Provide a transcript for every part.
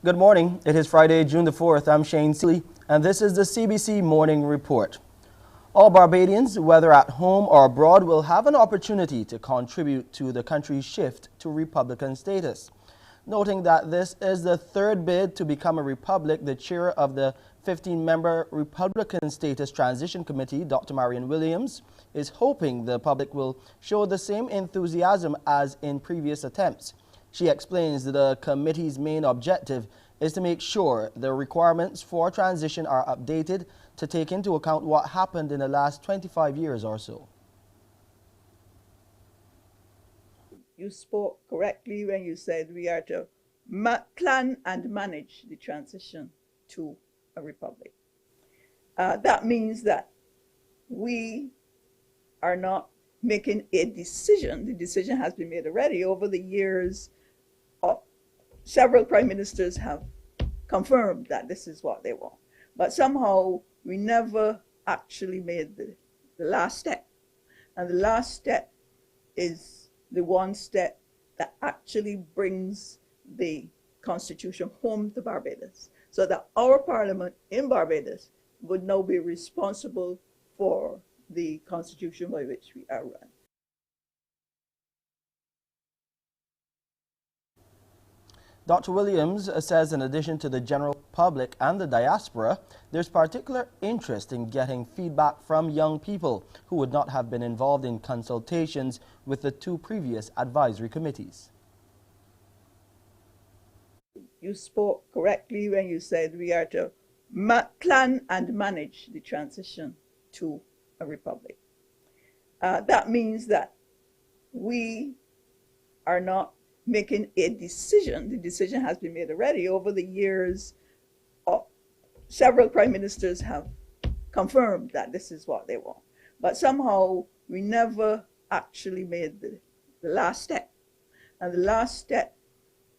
Good morning. It is Friday, June the 4th. I'm Shane Seeley, and this is the CBC Morning Report. All Barbadians, whether at home or abroad, will have an opportunity to contribute to the country's shift to Republican status. Noting that this is the third bid to become a republic, the chair of the 15-member Republican Status Transition Committee, Dr. Marion Williams, is hoping the public will show the same enthusiasm as in previous attempts. She explains that the committee's main objective is to make sure the requirements for transition are updated to take into account what happened in the last 25 years or so. You spoke correctly when you said we are to plan and manage the transition to a republic. That means that we are not making a decision. The decision has been made already. Over the years, several prime ministers have confirmed that this is what they want. But somehow we never actually made the last step. And the last step is the one step that actually brings the Constitution home to Barbados, so that our Parliament in Barbados would now be responsible for the Constitution by which we are run. Dr. Williams says in addition to the general public and the diaspora, there's particular interest in getting feedback from young people who would not have been involved in consultations with the two previous advisory committees. You spoke correctly when you said we are to plan and manage the transition to a republic. That means that we are not making a decision. The decision has been made already. Over the years, several prime ministers have confirmed that this is what they want. But somehow we never actually made the last step. And the last step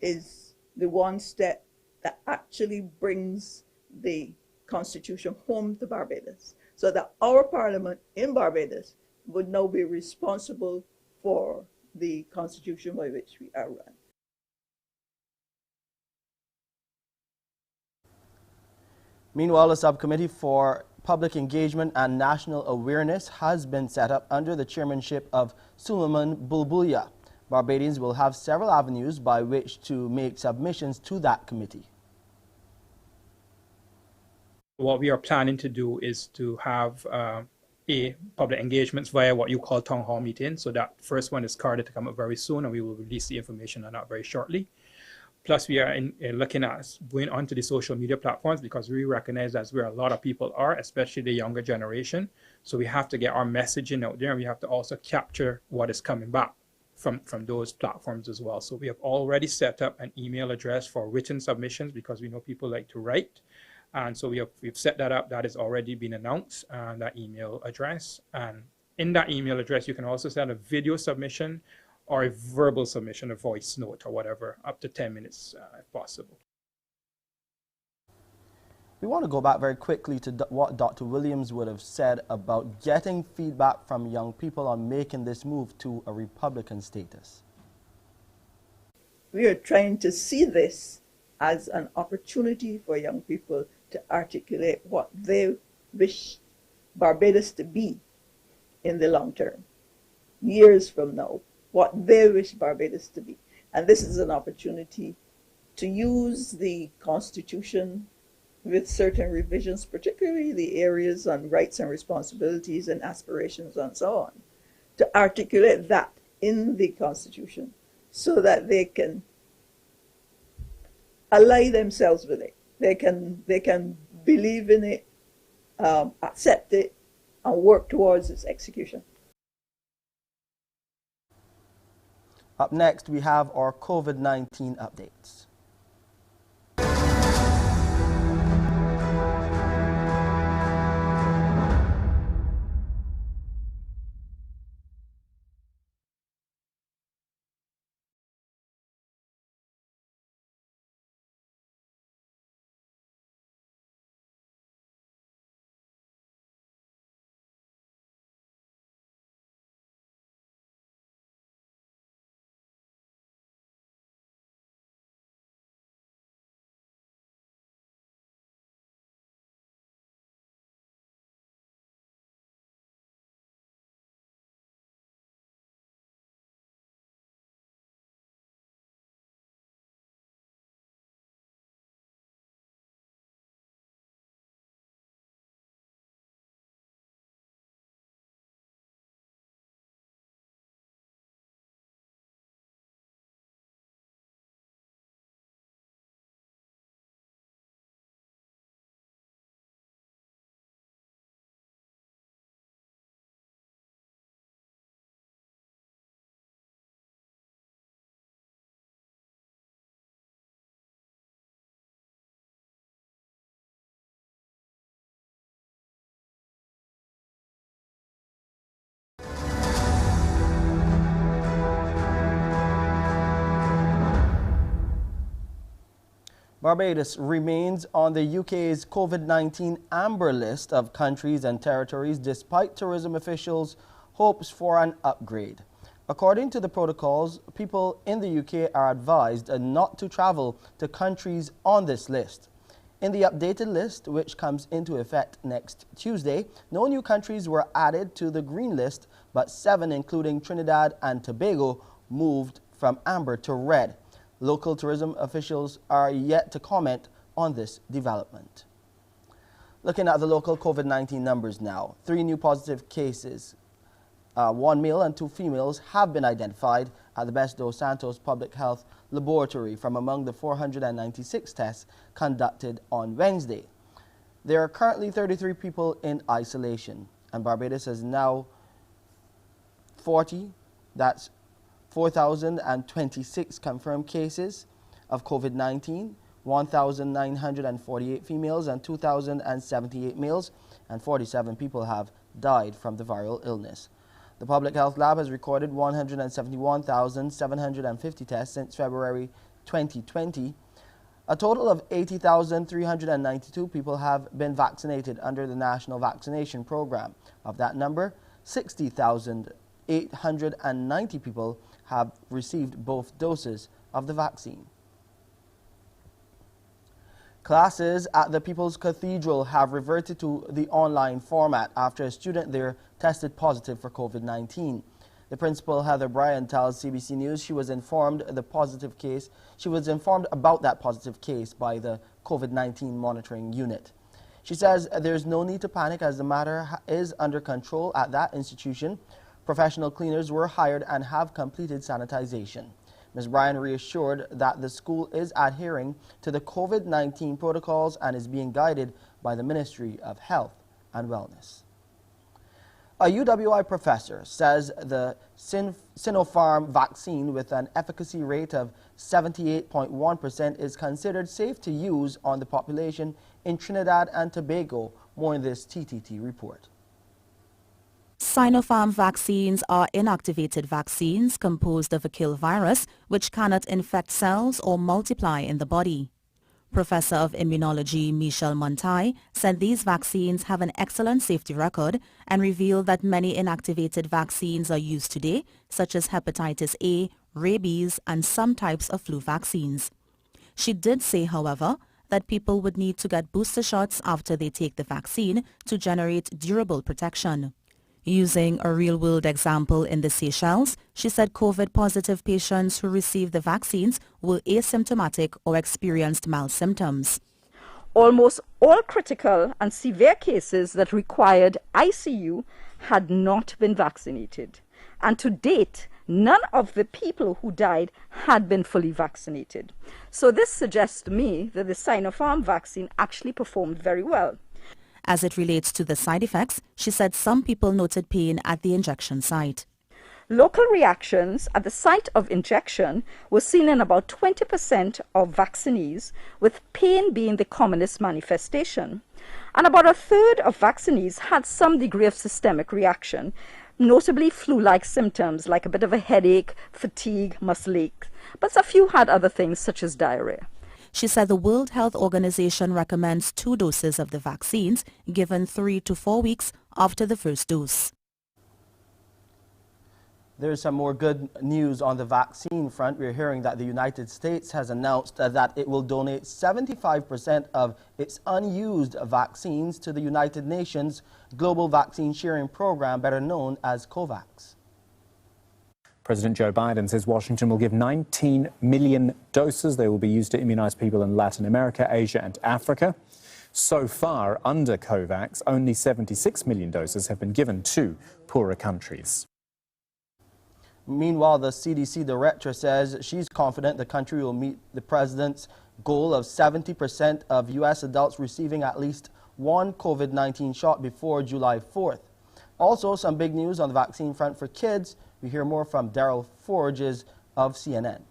is the one step that actually brings the Constitution home to Barbados, so that our Parliament in Barbados would now be responsible for the Constitution by which we are run. Meanwhile, a subcommittee for public engagement and national awareness has been set up under the chairmanship of Suleiman Bulbulia. Barbadians will have several avenues by which to make submissions to that committee. What we are planning to do is to have public engagements via what you call town hall meetings. So that first one is carded to come up very soon, and we will release the information on that very shortly. Plus, we are looking at going onto the social media platforms, because we recognize that's where a lot of people are, especially the younger generation. So we have to get our messaging out there, and we have to also capture what is coming back from those platforms as well. So we have already set up an email address for written submissions, because we know people like to write. And so we've set that up. That has already been announced, that email address. And in that email address, you can also send a video submission or a verbal submission, a voice note or whatever, up to 10 minutes if possible. We want to go back very quickly to what Dr. Williams would have said about getting feedback from young people on making this move to a Republican status. We are trying to see this as an opportunity for young people to articulate what they wish Barbados to be in the long term, years from now, what they wish Barbados to be. And this is an opportunity to use the Constitution with certain revisions, particularly the areas on rights and responsibilities and aspirations and so on, to articulate that in the Constitution so that they can ally themselves with it. They can believe in it, accept it, and work towards its execution. Up next, we have our COVID-19 updates. Barbados remains on the UK's COVID-19 amber list of countries and territories despite tourism officials' hopes for an upgrade. According to the protocols, people in the UK are advised not to travel to countries on this list. In the updated list, which comes into effect next Tuesday, no new countries were added to the green list, but 7, including Trinidad and Tobago, moved from amber to red. Local tourism officials are yet to comment on this development. Looking at the local COVID-19 numbers now, 3 new positive cases, 1 male and 2 females, have been identified at the Best Dos Santos Public Health Laboratory from among the 496 tests conducted on Wednesday. There are currently 33 people in isolation, and Barbados has now 4,026 confirmed cases of COVID-19, 1,948 females and 2,078 males, and 47 people have died from the viral illness. The Public Health Lab has recorded 171,750 tests since February 2020. A total of 80,392 people have been vaccinated under the National Vaccination Program. Of that number, 60,890 people have received both doses of the vaccine. Classes at the People's Cathedral have reverted to the online format after a student there tested positive for COVID-19. The principal, Heather Bryan, tells CBC News she was informed about that positive case by the COVID-19 monitoring unit. She says there's no need to panic as the matter is under control at that institution. Professional cleaners were hired and have completed sanitization. Ms. Bryan reassured that the school is adhering to the COVID-19 protocols and is being guided by the Ministry of Health and Wellness. A UWI professor says the Sinopharm vaccine with an efficacy rate of 78.1% is considered safe to use on the population in Trinidad and Tobago. More in this TTT report. Sinopharm vaccines are inactivated vaccines composed of a kill virus which cannot infect cells or multiply in the body. Professor of Immunology Michel Montai said these vaccines have an excellent safety record and revealed that many inactivated vaccines are used today, such as hepatitis A, rabies, and some types of flu vaccines. She did say, however, that people would need to get booster shots after they take the vaccine to generate durable protection. Using a real-world example in the Seychelles, she said COVID-positive patients who received the vaccines were asymptomatic or experienced mild symptoms. Almost all critical and severe cases that required ICU had not been vaccinated. And to date, none of the people who died had been fully vaccinated. So this suggests to me that the Sinopharm vaccine actually performed very well. As it relates to the side effects, she said some people noted pain at the injection site. Local reactions at the site of injection were seen in about 20% of vaccinees, with pain being the commonest manifestation. And about a third of vaccinees had some degree of systemic reaction, notably flu-like symptoms like a bit of a headache, fatigue, muscle ache. But a few had other things such as diarrhea. She said the World Health Organization recommends 2 doses of the vaccines given 3 to 4 weeks after the first dose. There's some more good news on the vaccine front. We're hearing that the United States has announced that it will donate 75% of its unused vaccines to the United Nations Global Vaccine Sharing Program, better known as COVAX. President Joe Biden says Washington will give 19 million doses. They will be used to immunize people in Latin America, Asia and Africa. So far, under COVAX, only 76 million doses have been given to poorer countries. Meanwhile, the CDC director says she's confident the country will meet the president's goal of 70% of U.S. adults receiving at least one COVID-19 shot before July 4th. Also, some big news on the vaccine front for kids. We hear more from Daryl Forges of CNN.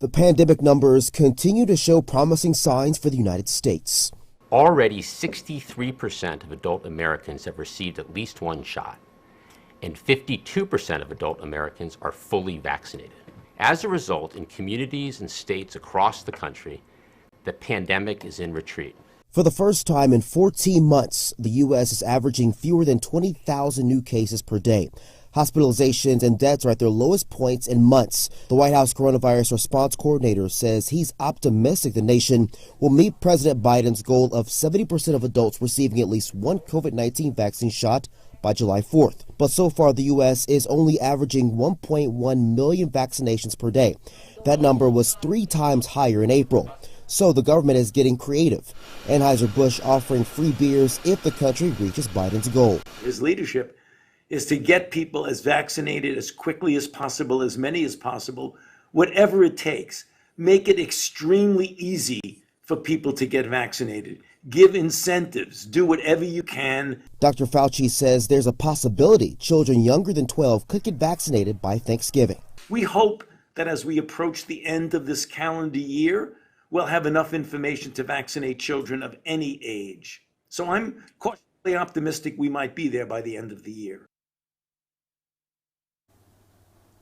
The pandemic numbers continue to show promising signs for the United States. Already 63% of adult Americans have received at least one shot, and 52% of adult Americans are fully vaccinated. As a result, in communities and states across the country, the pandemic is in retreat. For the first time in 14 months, the U.S. is averaging fewer than 20,000 new cases per day. Hospitalizations and deaths are at their lowest points in months. The White House coronavirus response coordinator says he's optimistic the nation will meet President Biden's goal of 70% of adults receiving at least one COVID-19 vaccine shot by July 4th. But so far, the U.S. is only averaging 1.1 million vaccinations per day. That number was 3 times higher in April. So the government is getting creative. Anheuser-Busch offering free beers if the country reaches Biden's goal. His leadership is to get people as vaccinated as quickly as possible, as many as possible, whatever it takes. Make it extremely easy for people to get vaccinated. Give incentives. Do whatever you can. Dr. Fauci says there's a possibility children younger than 12 could get vaccinated by Thanksgiving. We hope that as we approach the end of this calendar year, we'll have enough information to vaccinate children of any age. So I'm cautiously optimistic we might be there by the end of the year.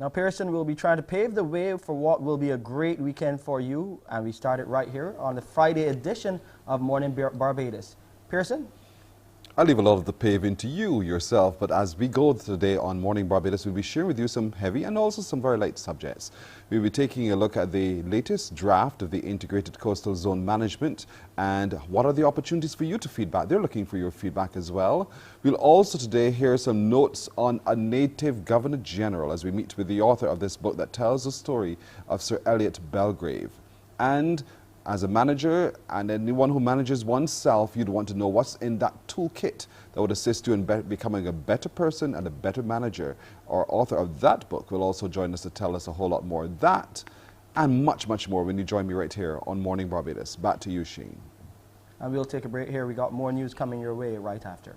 Now, Pearson will be trying to pave the way for what will be a great weekend for you, and we started right here on the Friday edition of Mornin Barbados. Pearson? I'll leave a lot of the paving to you yourself, but as we go today on Morning Barbados, we'll be sharing with you some heavy and also some very light subjects. We'll be taking a look at the latest draft of the Integrated Coastal Zone Management and what are the opportunities for you to feedback. They're looking for your feedback as well. We'll also today hear some notes on a native Governor General as we meet with the author of this book that tells the story of Sir Elliot Belgrave. And as a manager and anyone who manages oneself, you'd want to know what's in that toolkit that would assist you in becoming a better person and a better manager. Our author of that book will also join us to tell us a whole lot more. That and much, much more when you join me right here on Morning Barbados. Back to you, Sheen. And we'll take a break here. We got more news coming your way right after.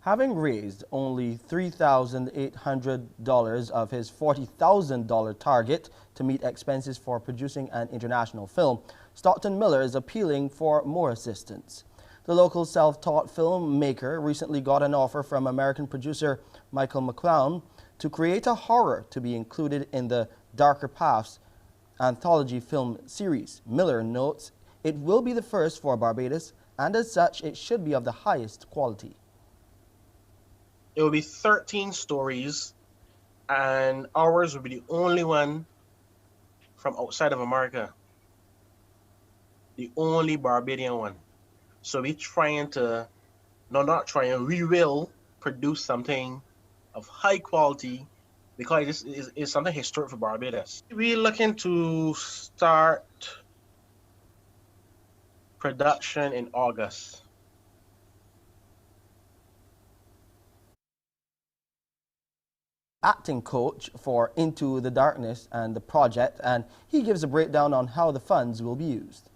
Having raised only $3,800 of his $40,000 target to meet expenses for producing an international film, Stockton Miller is appealing for more assistance. The local self-taught filmmaker recently got an offer from American producer Michael McClown to create a horror to be included in the Darker Paths anthology film series. Miller notes it will be the first for Barbados, and as such, it should be of the highest quality. It will be 13 stories, and ours will be the only one from outside of America. The only Barbadian one. So we're trying to, no, not trying, we will produce something of high quality because this is something historic for Barbados. We're looking to start production in August. Acting coach for Into the Darkness and the project, and he gives a breakdown on how the funds will be used.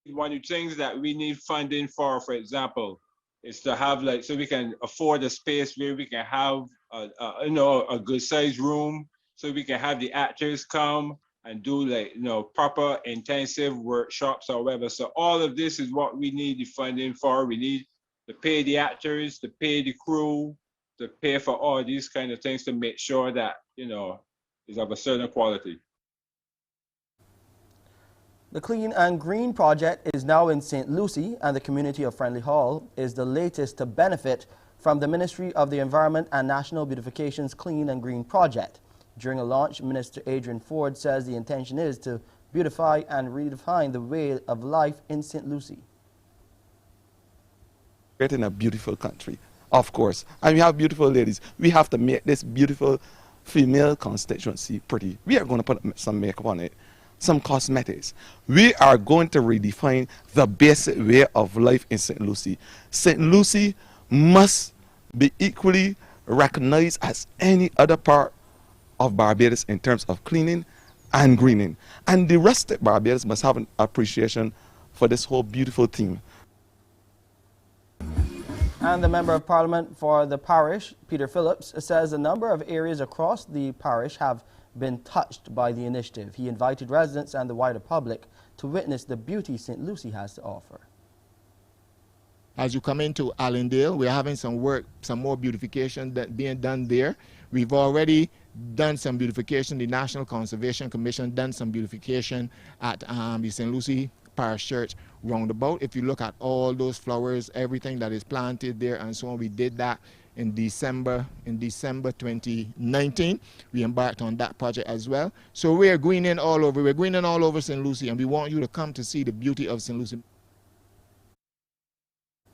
One of the things that we need funding for example, is to have so we can afford a space where we can have a good sized room, so we can have the actors come and do proper intensive workshops or whatever. So all of this is what we need the funding for. We need to pay the actors, to pay the crew, to pay for all these kind of things to make sure that, it's of a certain quality. The Clean and Green project is now in St. Lucie, and the community of Friendly Hall is the latest to benefit from the Ministry of the Environment and National Beautification's Clean and Green project. During a launch, Minister Adrian Ford says the intention is to beautify and redefine the way of life in St. Lucie. We're in a beautiful country, of course, and we have beautiful ladies. We have to make this beautiful female constituency pretty. We are going to put some makeup on it, some cosmetics. We are going to redefine the basic way of life in St. Lucie. St. Lucie must be equally recognized as any other part of Barbados in terms of cleaning and greening. And the rest of Barbados must have an appreciation for this whole beautiful theme. And the Member of Parliament for the parish, Peter Phillips, says a number of areas across the parish have been touched by the initiative. He invited residents and the wider public to witness the beauty St. Lucie has to offer. As you come into Allendale, we're having some work, some more beautification being done there. We've already done some beautification. The National Conservation Commission done some beautification at the St. Lucie Parish Church roundabout. If you look at all those flowers, everything that is planted there and so on, we did that in December 2019. We embarked on that project as well. So we're greening all over. We're greening all over St. Lucie, and we want you to come to see the beauty of St. Lucie.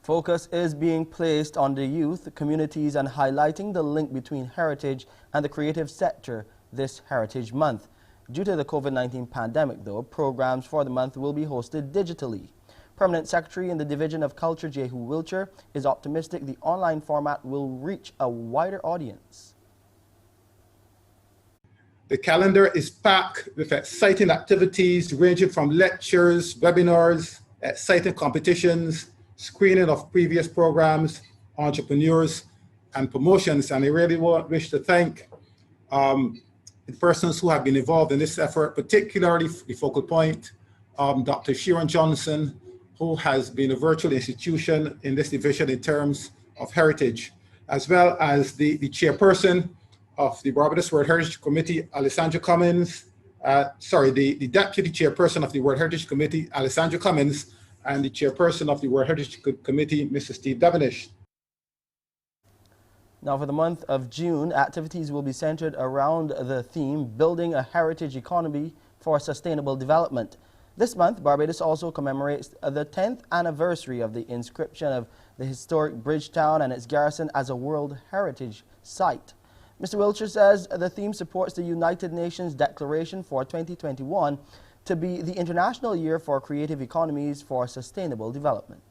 Focus is being placed on the youth, communities, and highlighting the link between heritage and the creative sector this Heritage Month. Due to the COVID-19 pandemic, though, programs for the month will be hosted digitally. Permanent Secretary in the Division of Culture, Jehu Wilcher, is optimistic the online format will reach a wider audience. The calendar is packed with exciting activities ranging from lectures, webinars, exciting competitions, screening of previous programs, entrepreneurs, and promotions. And I really wish to thank the persons who have been involved in this effort, particularly the focal point, Dr. Sharon Johnson, who has been a virtual institution in this division in terms of heritage, as well as the chairperson of the Barbados World Heritage Committee, Alessandra Cummins, the deputy chairperson of the World Heritage Committee, Alessandra Cummins, and the chairperson of the World Heritage Committee, Mr. Steve Devenish. Now, for the month of June, activities will be centered around the theme, Building a Heritage Economy for Sustainable Development. This month, Barbados also commemorates the 10th anniversary of the inscription of the historic Bridgetown and its garrison as a World Heritage Site. Mr. Wilcher says the theme supports the United Nations Declaration for 2021 to be the International Year for Creative Economies for Sustainable Development.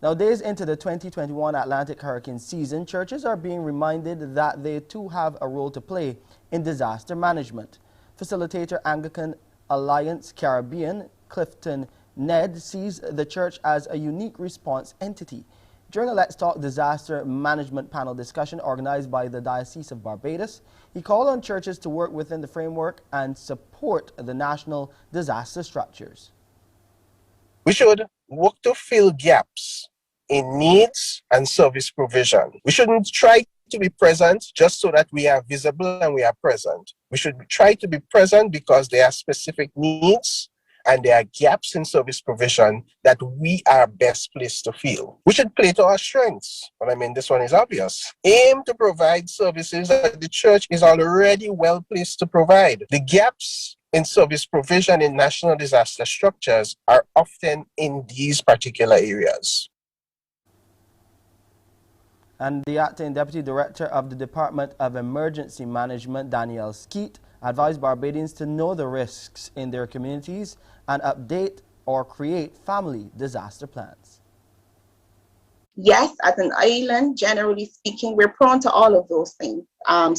Now, days into the 2021 Atlantic hurricane season, churches are being reminded that they too have a role to play in disaster management. Facilitator Anglican Alliance Caribbean, Clifton Ned, sees the church as a unique response entity. During a Let's Talk Disaster Management panel discussion organized by the Diocese of Barbados, he called on churches to work within the framework and support the national disaster structures. We should work to fill gaps in needs and service provision. We shouldn't try to be present just so that we are visible and we are present. We should try to be present because there are specific needs and there are gaps in service provision that we are best placed to fill. We should play to our strengths. But I mean, this one is obvious. Aim to provide services that the church is already well placed to provide. The gaps in service provision in national disaster structures are often in these particular areas. And the acting Deputy Director of the Department of Emergency Management, Danielle Skeet, advised Barbadians to know the risks in their communities and update or create family disaster plans. Yes, as an island, generally speaking, we're prone to all of those things.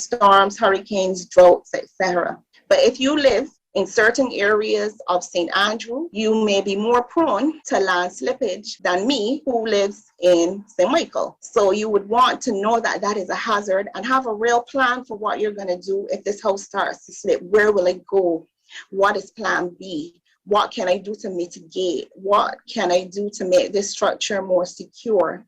Storms, hurricanes, droughts, etc. But if you live in certain areas of St. Andrew, you may be more prone to land slippage than me, who lives in St. Michael. So you would want to know that that is a hazard and have a real plan for what you're going to do if this house starts to slip. Where will it go? What is plan B? What can I do to mitigate? What can I do to make this structure more secure?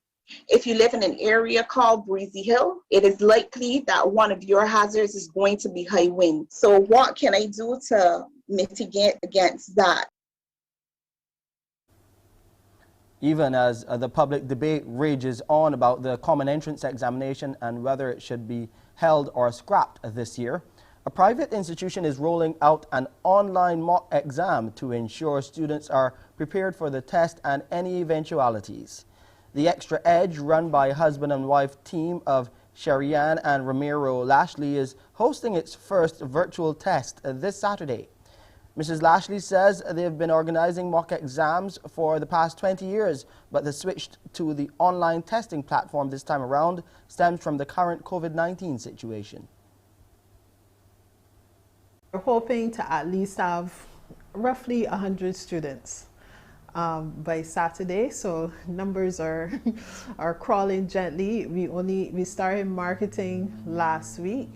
If you live in an area called Breezy Hill, it is likely that one of your hazards is going to be high wind. So what can I do to mitigate against that? Even as the public debate rages on about the common entrance examination and whether it should be held or scrapped this year, a private institution is rolling out an online mock exam to ensure students are prepared for the test and any eventualities. The Extra Edge, run by husband and wife team of Sherian and Ramiro Lashley, is hosting its first virtual test this Saturday. Mrs. Lashley says they've been organizing mock exams for the past 20 years, but the switch to the online testing platform this time around stems from the current COVID-19 situation. We're hoping to at least have roughly 100 students by Saturday, so numbers are crawling gently. We started marketing last week,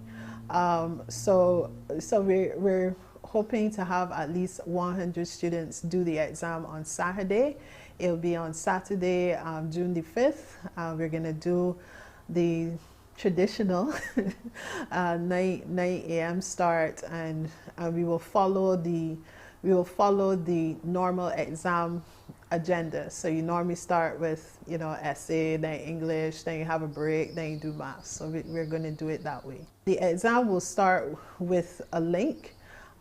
so we're hoping to have at least 100 students do the exam on Saturday. It'll be on Saturday, June the 5th. We're going to do the traditional 9 a.m. start, and we will follow the normal exam agenda. So you normally start with, essay, then English, then you have a break, then you do math. So we're going to do it that way. The exam will start with a link.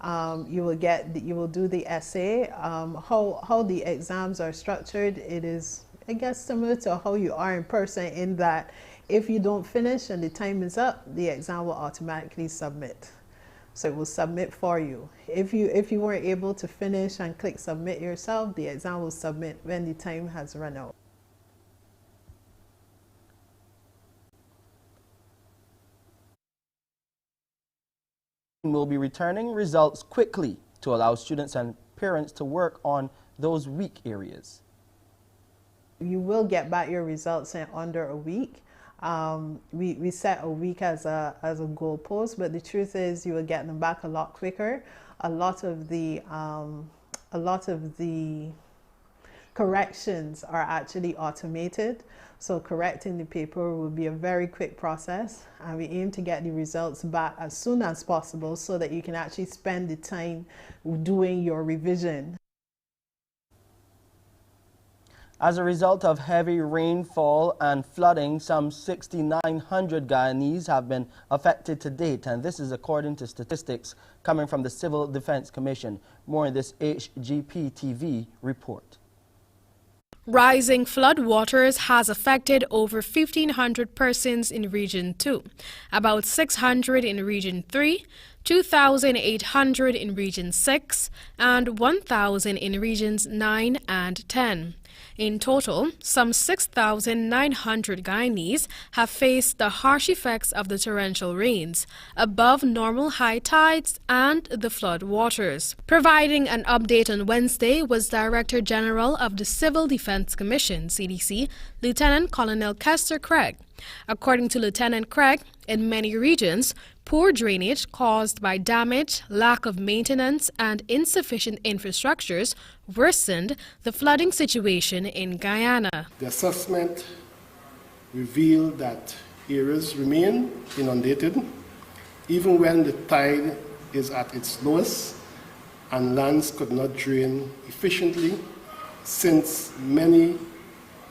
You will do the essay. How the exams are structured, it is, I guess, similar to how you are in person, in that if you don't finish and the time is up, the exam will automatically submit. So it will submit for you. If you weren't able to finish and click submit yourself, the exam will submit when the time has run out. Will be returning results quickly to allow students and parents to work on those weak areas. You will get back your results in under a week. We set a week as a goalpost, but the truth is you will get them back a lot quicker. A lot of the corrections are actually automated, so correcting the paper will be a very quick process, and we aim to get the results back as soon as possible so that you can actually spend the time doing your revision. As a result of heavy rainfall and flooding, some 6,900 Guyanese have been affected to date, and this is according to statistics coming from the Civil Defense Commission. More in this HGP-TV report. Rising flood waters has affected over 1,500 persons in Region 2, about 600 in Region 3, 2,800 in Region 6, and 1,000 in Regions 9 and 10. In total, some 6,900 Guyanese have faced the harsh effects of the torrential rains, above normal high tides, and the flood waters. Providing an update on Wednesday was Director General of the Civil Defense Commission, CDC, Lieutenant Colonel Kester Craig. According to Lieutenant Craig, in many regions, poor drainage caused by damage, lack of maintenance, and insufficient infrastructures worsened the flooding situation in Guyana. The assessment revealed that areas remain inundated even when the tide is at its lowest and lands could not drain efficiently, since many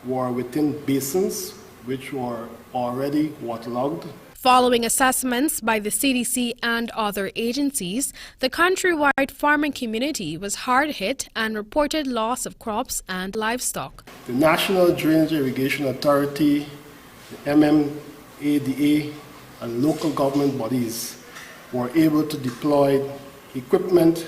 were within basins which were already waterlogged. Following assessments by the CDC and other agencies, the countrywide farming community was hard hit and reported loss of crops and livestock. The National Drainage Irrigation Authority, the MMADA, and local government bodies were able to deploy equipment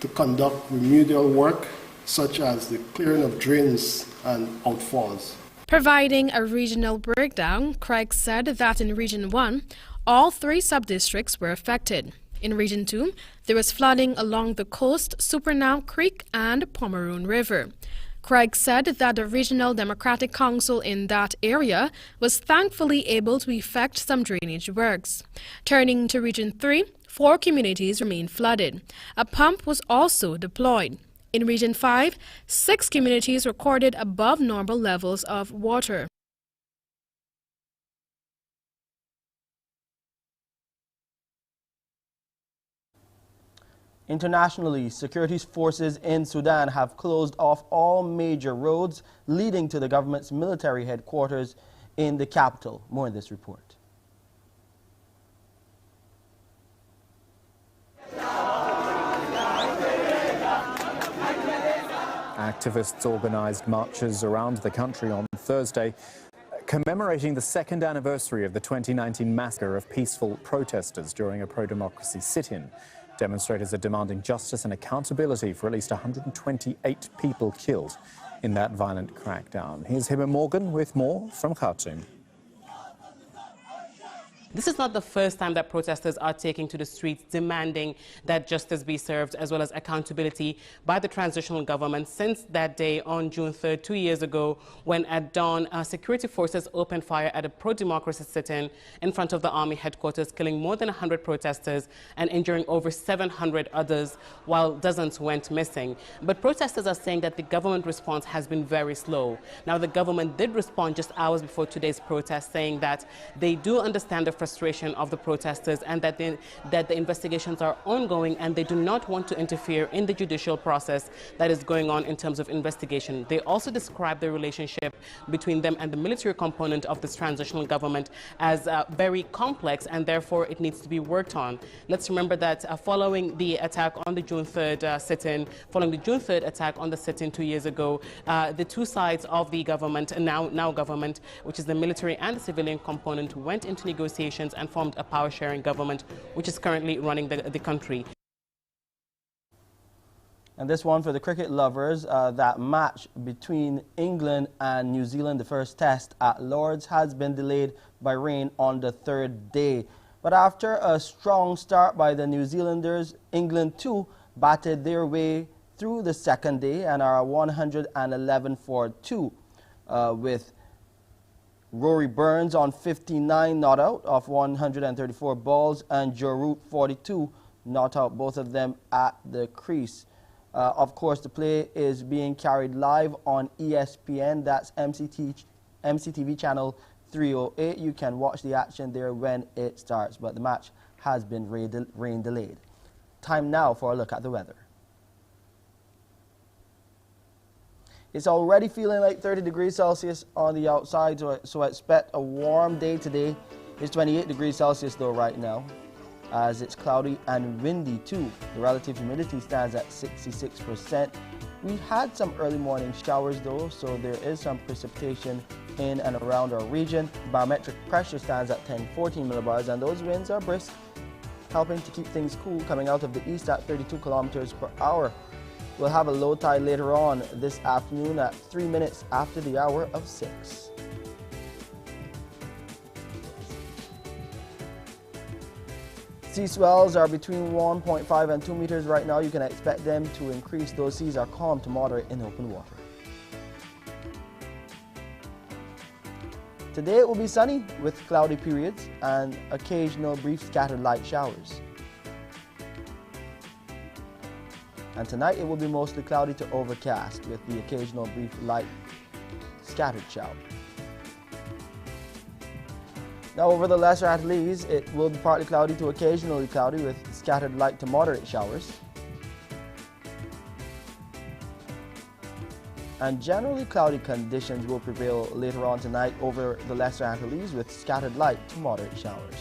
to conduct remedial work, such as the clearing of drains and outfalls. Providing a regional breakdown, Craig said that in Region 1, all 3 sub-districts were affected. In Region 2, there was flooding along the coast, Supernau Creek, and Pomeroon River. Craig said that the Regional Democratic Council in that area was thankfully able to effect some drainage works. Turning to Region 3, 4 communities remain flooded. A pump was also deployed. In Region 5, 6 communities recorded above normal levels of water. Internationally, security forces in Sudan have closed off all major roads leading to the government's military headquarters in the capital. More in this report. Activists organized marches around the country on Thursday, commemorating the second anniversary of the 2019 massacre of peaceful protesters during a pro-democracy sit-in. Demonstrators are demanding justice and accountability for at least 128 people killed in that violent crackdown. Here's Hibba Morgan with more from Khartoum. This is not the first time that protesters are taking to the streets demanding that justice be served as well as accountability by the transitional government since that day on June 3rd, 2 years ago, when at dawn, security forces opened fire at a pro-democracy sit-in in front of the army headquarters, killing more than 100 protesters and injuring over 700 others, while dozens went missing. But protesters are saying that the government response has been very slow. Now, the government did respond just hours before today's protest, saying that they do understand the frustration of the protesters and that the investigations are ongoing and they do not want to interfere in the judicial process that is going on in terms of investigation. They also describe the relationship between them and the military component of this transitional government as very complex, and therefore it needs to be worked on. Let's remember that following the attack on the June 3rd sit-in, following the June 3rd attack on the sit-in 2 years ago, the two sides of the government, now government, which is the military and the civilian component, went into negotiations and formed a power-sharing government, which is currently running the country. And this one for the cricket lovers, that match between England and New Zealand, the first test at Lord's, has been delayed by rain on the third day. But after a strong start by the New Zealanders, England too batted their way through the second day and are 111 for 2 with Rory Burns on 59 not out of 134 balls and Joe Root 42 not out, both of them at the crease. Of course, the play is being carried live on ESPN. That's MCTV channel 308. You can watch the action there when it starts, but the match has been rain delayed. Time now for a look at the weather. It's already feeling like 30 degrees Celsius on the outside, so I expect a warm day today. It's 28 degrees Celsius though right now, as it's cloudy and windy too. The relative humidity stands at 66%. We had some early morning showers though, so there is some precipitation in and around our region. Barometric pressure stands at 1014 millibars, and those winds are brisk, helping to keep things cool coming out of the east at 32 kilometers per hour. We'll have a low tide later on this afternoon at 3 minutes after the hour of 6. Sea swells are between 1.5 and 2 meters right now. You can expect them to increase. Those seas are calm to moderate in open water. Today it will be sunny with cloudy periods and occasional brief scattered light showers. And tonight it will be mostly cloudy to overcast with the occasional brief light scattered shower. Now over the Lesser Antilles, it will be partly cloudy to occasionally cloudy with scattered light to moderate showers. And generally cloudy conditions will prevail later on tonight over the Lesser Antilles with scattered light to moderate showers.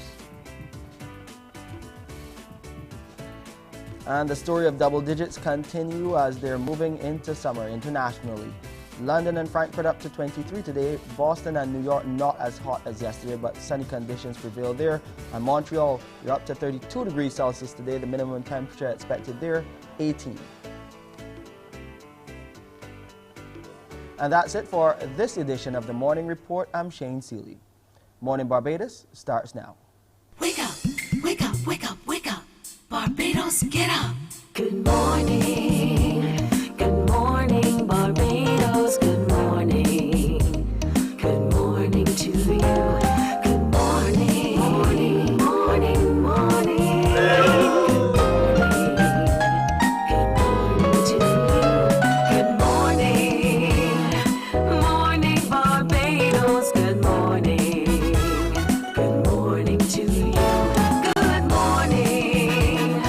And the story of double digits continue as they're moving into summer internationally. London and Frankfurt up to 23 today. Boston and New York not as hot as yesterday, but sunny conditions prevail there. And Montreal, you're up to 32 degrees Celsius today. The minimum temperature expected there, 18. And that's it for this edition of the Morning Report. I'm Shane Seeley. Morning Barbados starts now. Wake up, wake up, wake up, wake up. Barbados, get up. Good morning. Good morning, Barbados. Good morning. Good morning to you. Good morning. Morning, morning, morning. Good morning to you. Good morning. Morning, Barbados. Good morning. Good morning to you. Good morning.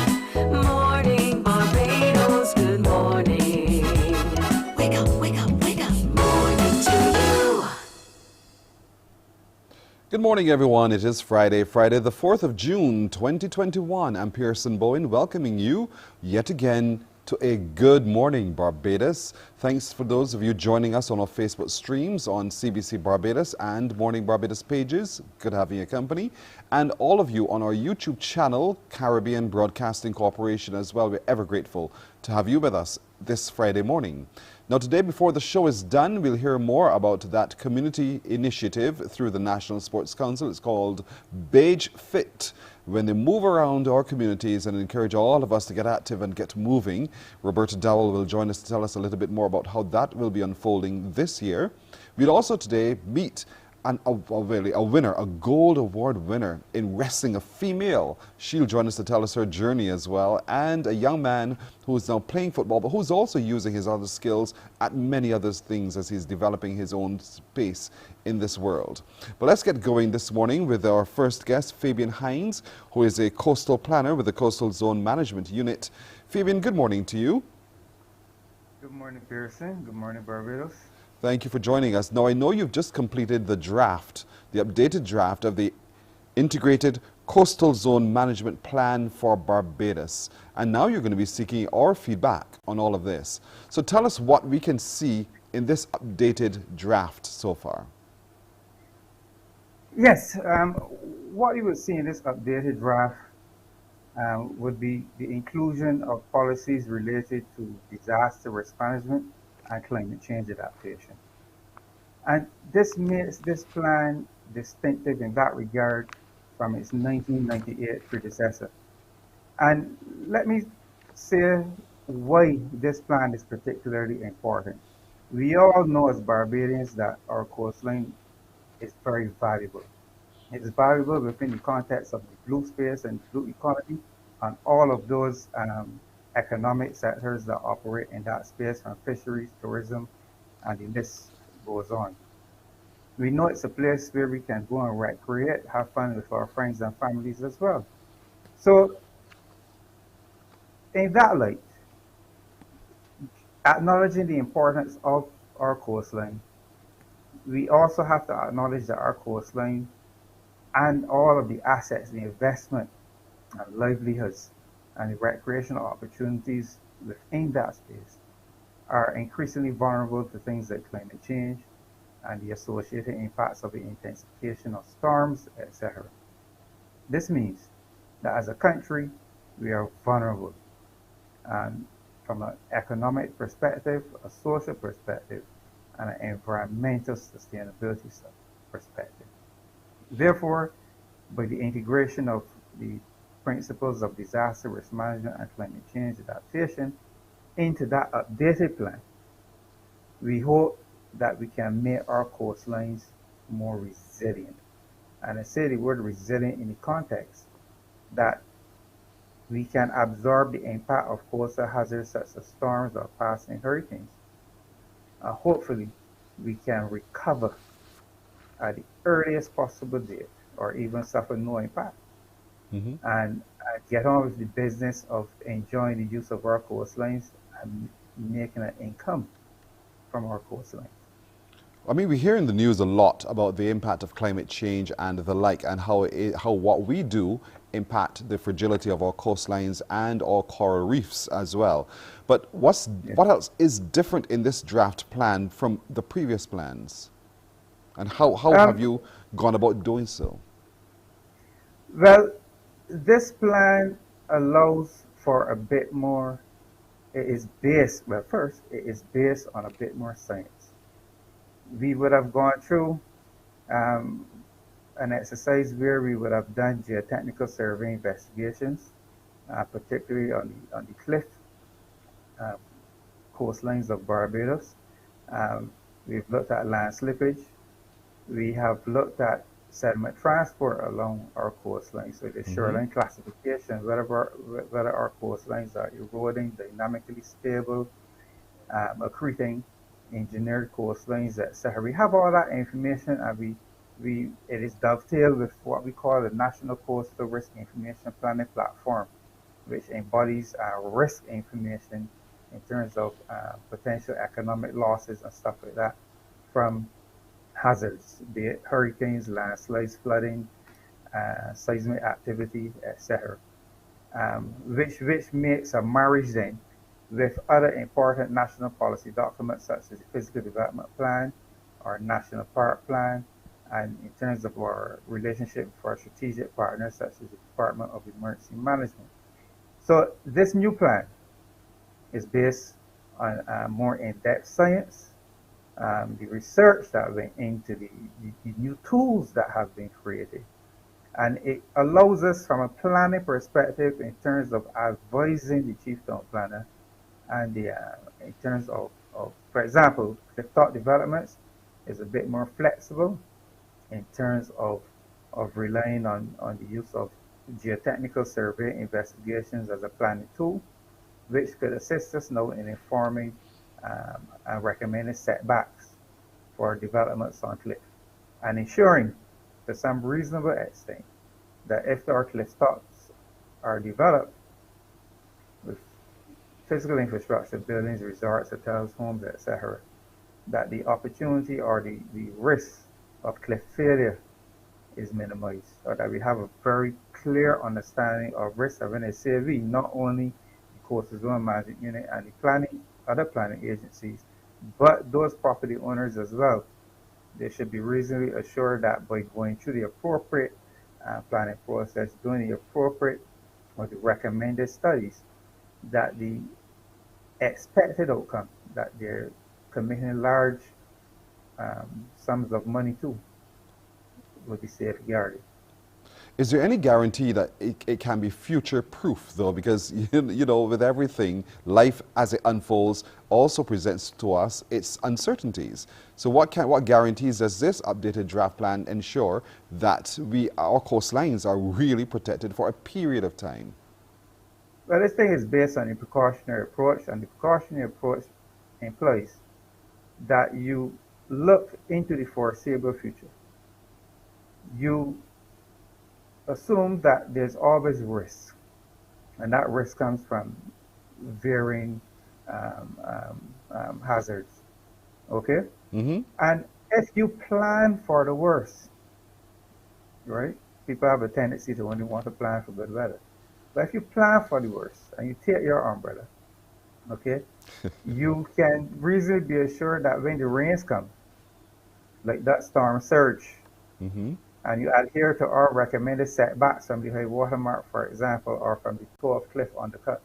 Morning, Barbados. Good morning, everyone. It is Friday the 4th of June, 2021. I'm Pearson Bowen, welcoming you yet again to a Good Morning Barbados. Thanks for those of you joining us on our Facebook streams on CBC Barbados and Morning Barbados pages. Good having your company. And all of you on our YouTube channel, Caribbean Broadcasting Corporation as well. We're ever grateful to have you with us this Friday morning. Now today, before the show is done, we'll hear more about that community initiative through the National Sports Council. It's called Bige Fit. When they move around our communities and encourage all of us to get active and get moving. Roberta Dowell will join us to tell us a little bit more about how that will be unfolding this year. We'll also today meet a winner, a gold award winner in wrestling, a female. She'll join us to tell us her journey as well. And a young man who is now playing football, but who's also using his other skills at many other things as he's developing his own space in this world. But let's get going this morning with our first guest, Fabian Hines, who is a coastal planner with the Coastal Zone Management Unit. Fabian, good morning to you. Good morning, Pearson. Good morning, Barbados. Thank you for joining us. Now, I know you've just completed the draft, the updated draft of the Integrated Coastal Zone Management Plan for Barbados. And now you're going to be seeking our feedback on all of this. So tell us what we can see in this updated draft so far. Yes, what you will see in this updated draft would be the inclusion of policies related to disaster risk management and climate change adaptation. And this makes this plan distinctive in that regard from its 1998 predecessor. And let me say why this plan is particularly important. We all know as Barbadians that our coastline is very valuable. It is valuable within the context of the blue space and blue economy and all of those economic sectors that operate in that space, from fisheries, tourism, and the list goes on. We know it's a place where we can go and recreate, have fun with our friends and families as well. So, in that light, acknowledging the importance of our coastline, we also have to acknowledge that our coastline and all of the assets, the investment and livelihoods and the recreational opportunities within that space are increasingly vulnerable to things like climate change and the associated impacts of the intensification of storms, etc. This means that as a country, we are vulnerable, and from an economic perspective, a social perspective, and an environmental sustainability perspective. Therefore, by the integration of the principles of disaster risk management and climate change adaptation into that updated plan, we hope that we can make our coastlines more resilient. And I say the word resilient in the context that we can absorb the impact of coastal hazards such as storms or passing hurricanes. Hopefully, we can recover at the earliest possible date or even suffer no impact. And get on with the business of enjoying the use of our coastlines and making an income from our coastlines. I mean, we hear in the news a lot about the impact of climate change and the like, and how what we do impact the fragility of our coastlines and our coral reefs as well. But what else is different in this draft plan from the previous plans? And how have you gone about doing so? Well, this plan allows for a bit more. It is based on a bit more science. We would have gone through an exercise where we would have done geotechnical survey investigations, particularly on the cliff coastlines of Barbados. We've looked at land slippage. We have looked at sediment transport along our coastline, so the shoreline classification, whether our coastlines are eroding, dynamically stable, accreting, engineered coastlines, etc. We have all that information, and it is dovetailed with what we call the National Coastal Risk Information Planning Platform, which embodies risk information in terms of potential economic losses and stuff like that from hazards, be it hurricanes, landslides, flooding, seismic activity, etc. Which makes a marriage then with other important national policy documents such as the Physical Development Plan or National Park Plan, and in terms of our relationship for our strategic partners such as the Department of Emergency Management. So this new plan is based on more in-depth science, the research that went into the new tools that have been created. And it allows us from a planning perspective in terms of advising the chief town planner and in terms of, for example, the thought developments is a bit more flexible in terms of relying on the use of geotechnical survey investigations as a planning tool, which could assist us now in informing and recommending setbacks for developments on cliff, and ensuring to some reasonable extent that if our cliff tops are developed with physical infrastructure, buildings, resorts, hotels, homes, etc., that the opportunity or the risk of cliff failure is minimized, or that we have a very clear understanding of risk of NSAV, not only the Coastal Zone Management Unit and the other planning agencies, but those property owners as well. They should be reasonably assured that by going through the appropriate planning process, doing the appropriate or the recommended studies, that the expected outcome that they're committing large sums of money to will be safeguarded. Is there any guarantee that it can be future-proof, though? Because, you know, with everything, life as it unfolds also presents to us its uncertainties. So what guarantees does this updated draft plan ensure that our coastlines are really protected for a period of time? Well, this thing is based on a precautionary approach, and the precautionary approach implies that you look into the foreseeable future. You assume that there's always risk, and that risk comes from varying hazards, okay? Mm-hmm. And if you plan for the worst, right? People have a tendency to only want to plan for good weather. But if you plan for the worst and you take your umbrella, okay, you can reasonably be assured that when the rains come, like that storm surge, mm-hmm. and you adhere to our recommended setbacks from the high water mark, for example, or from the toe of cliff undercut,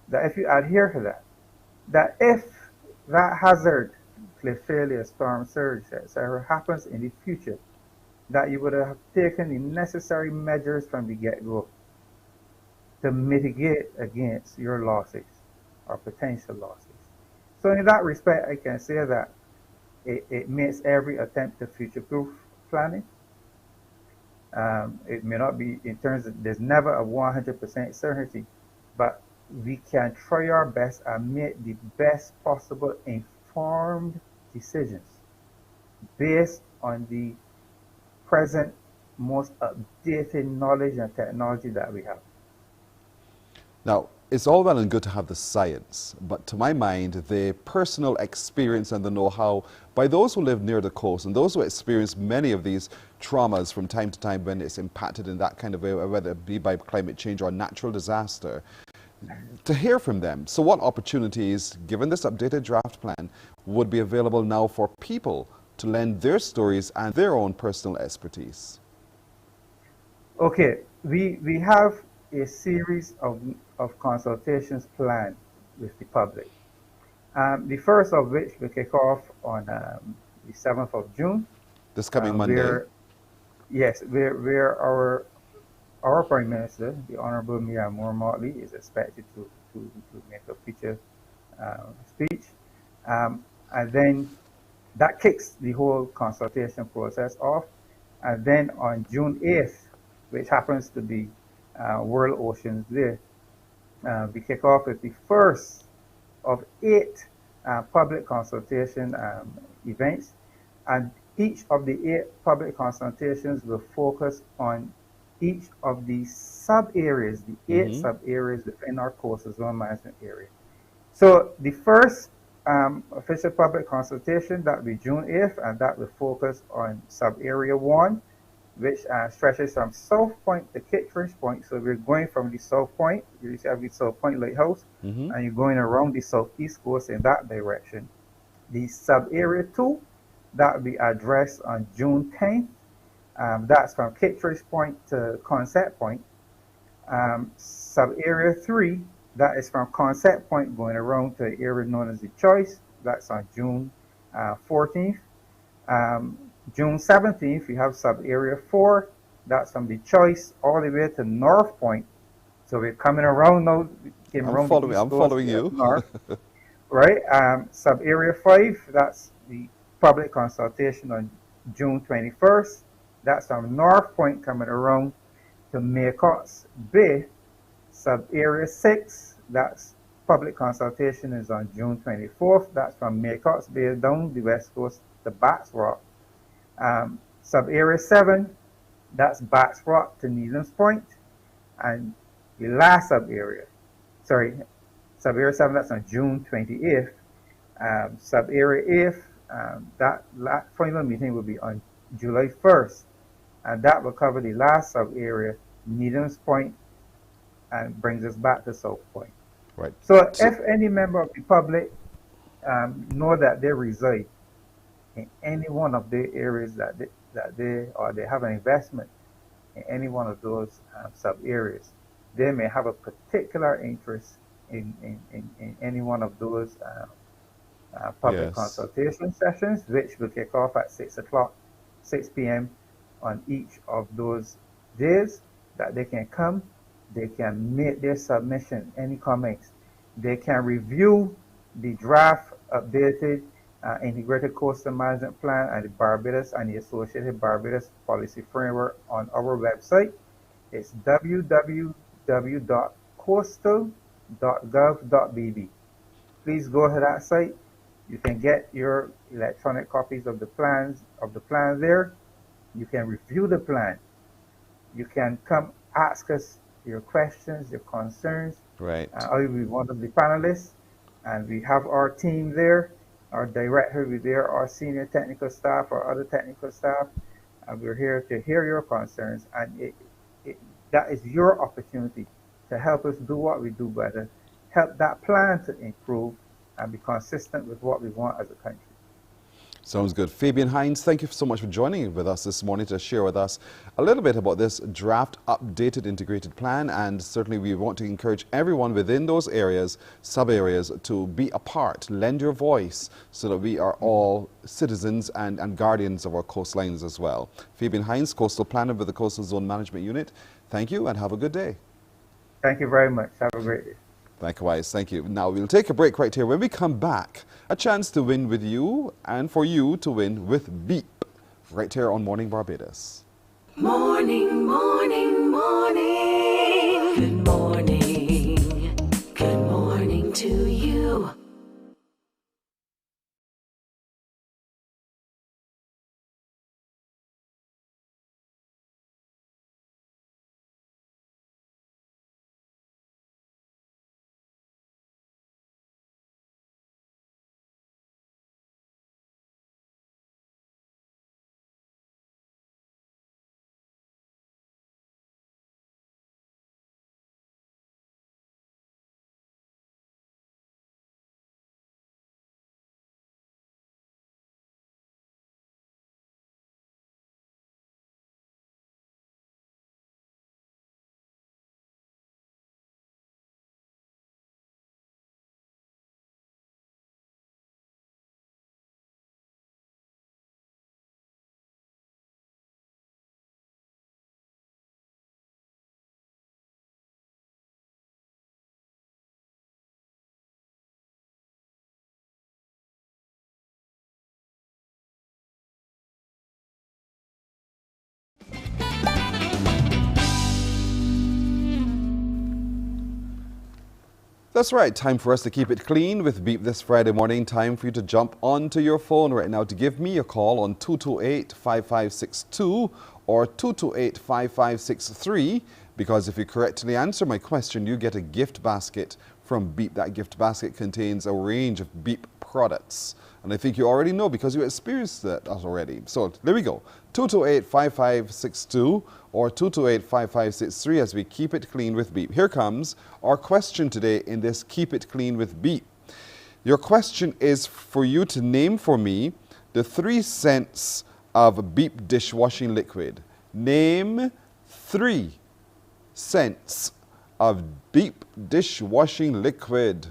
that if you adhere to that, that if that hazard, cliff failure, storm surge, etc., happens in the future, that you would have taken the necessary measures from the get-go to mitigate against your losses or potential losses. So in that respect, I can say that it makes every attempt to future-proof planning. It may not be in terms of, there's never a 100% certainty, but we can try our best and make the best possible informed decisions based on the present most updated knowledge and technology that we have. Now, it's all well and good to have the science, but to my mind, the personal experience and the know-how by those who live near the coast and those who experience many of these traumas from time to time when it's impacted in that kind of way, whether it be by climate change or natural disaster, to hear from them. So what opportunities, given this updated draft plan, would be available now for people to lend their stories and their own personal expertise? Okay, we have a series of consultations planned with the public. The first of which will kick off on the 7th of June. This coming Monday? Where our Prime Minister, the Honorable Mia Moore-Motley, is expected to make a feature speech. And then that kicks the whole consultation process off. And then on June 8th, which happens to be World Oceans Day, we kick off with the first of 8 public consultation events, and each of the 8 public consultations will focus on each of the sub-areas, the 8 sub-areas within our coastal zone management area. So the first official public consultation, that will be June 8th, and that will focus on sub-area 1, which stretches from South Point to Kittredge Point. So we're going from the South Point, you have the South Point Lighthouse, and you're going around the southeast coast in that direction. The sub-area 2, that will be addressed on June 10th. That's from Kittredge Point to Concept Point. Sub-area 3, that is from Concept Point going around to the area known as the Choice. That's on June 14th. June 17th, we have sub-area 4. That's from the Choice all the way to North Point. So we're coming around now. I'm following you. North, right? Sub-area 5, that's the public consultation on June 21st. That's from North Point coming around to Maycott's Bay. Sub-area 6, that's public consultation is on June 24th. That's from Maycott's Bay down the west coast to Bats Rock. Sub-area 7, that's Bats Rock to Needham's Point. And the last sub-area 7, that's on June 28th. Sub-area 8, that final meeting will be on July 1st. And that will cover the last sub-area, Needham's Point, and brings us back to South Point. Right. So if any member of the public know that they reside in any one of the areas that they have an investment in any one of those sub-areas, they may have a particular interest in any one of those public consultation sessions, which will kick off at 6 p.m. on each of those days, that they can come, they can make their submission, any comments. They can review the draft updated integrated coastal management plan and the Barbados and the associated Barbados policy framework on our website. It's www.coastal.gov.bb. Please go to that site. You can get your electronic copies of the plans there. You can review the plan. You can come ask us your questions, your concerns. Right. I will be one of the panelists, and we have our team there. Our director will be there, our senior technical staff, our other technical staff. And we're here to hear your concerns, and that is your opportunity to help us do what we do better, help that plan to improve and be consistent with what we want as a country. Sounds good. Fabian Hines, thank you so much for joining with us this morning to share with us a little bit about this draft updated integrated plan, and certainly we want to encourage everyone within those areas, sub-areas, to be a part, lend your voice so that we are all citizens and guardians of our coastlines as well. Fabian Hines, Coastal Planner with the Coastal Zone Management Unit, thank you and have a good day. Thank you very much. Have a great day. Likewise, thank you. Now we'll take a break right here. When we come back, a chance to win with you and for you to win with Beep right here on Morning Barbados. Morning, morning, morning. Good morning. Good morning to you. That's right, time for us to keep it clean with Beep this Friday morning. Time for you to jump onto your phone right now to give me a call on 228-5562 or 228-5563, because if you correctly answer my question, you get a gift basket from Beep. That gift basket contains a range of Beep products. And I think you already know because you experienced that already. So there we go. 228-5562 or 228-5563 as we keep it clean with Beep. Here comes our question today in this Keep It Clean with Beep. Your question is for you to name for me the 3 scents of Beep dishwashing liquid. Name 3 scents of Beep dishwashing liquid.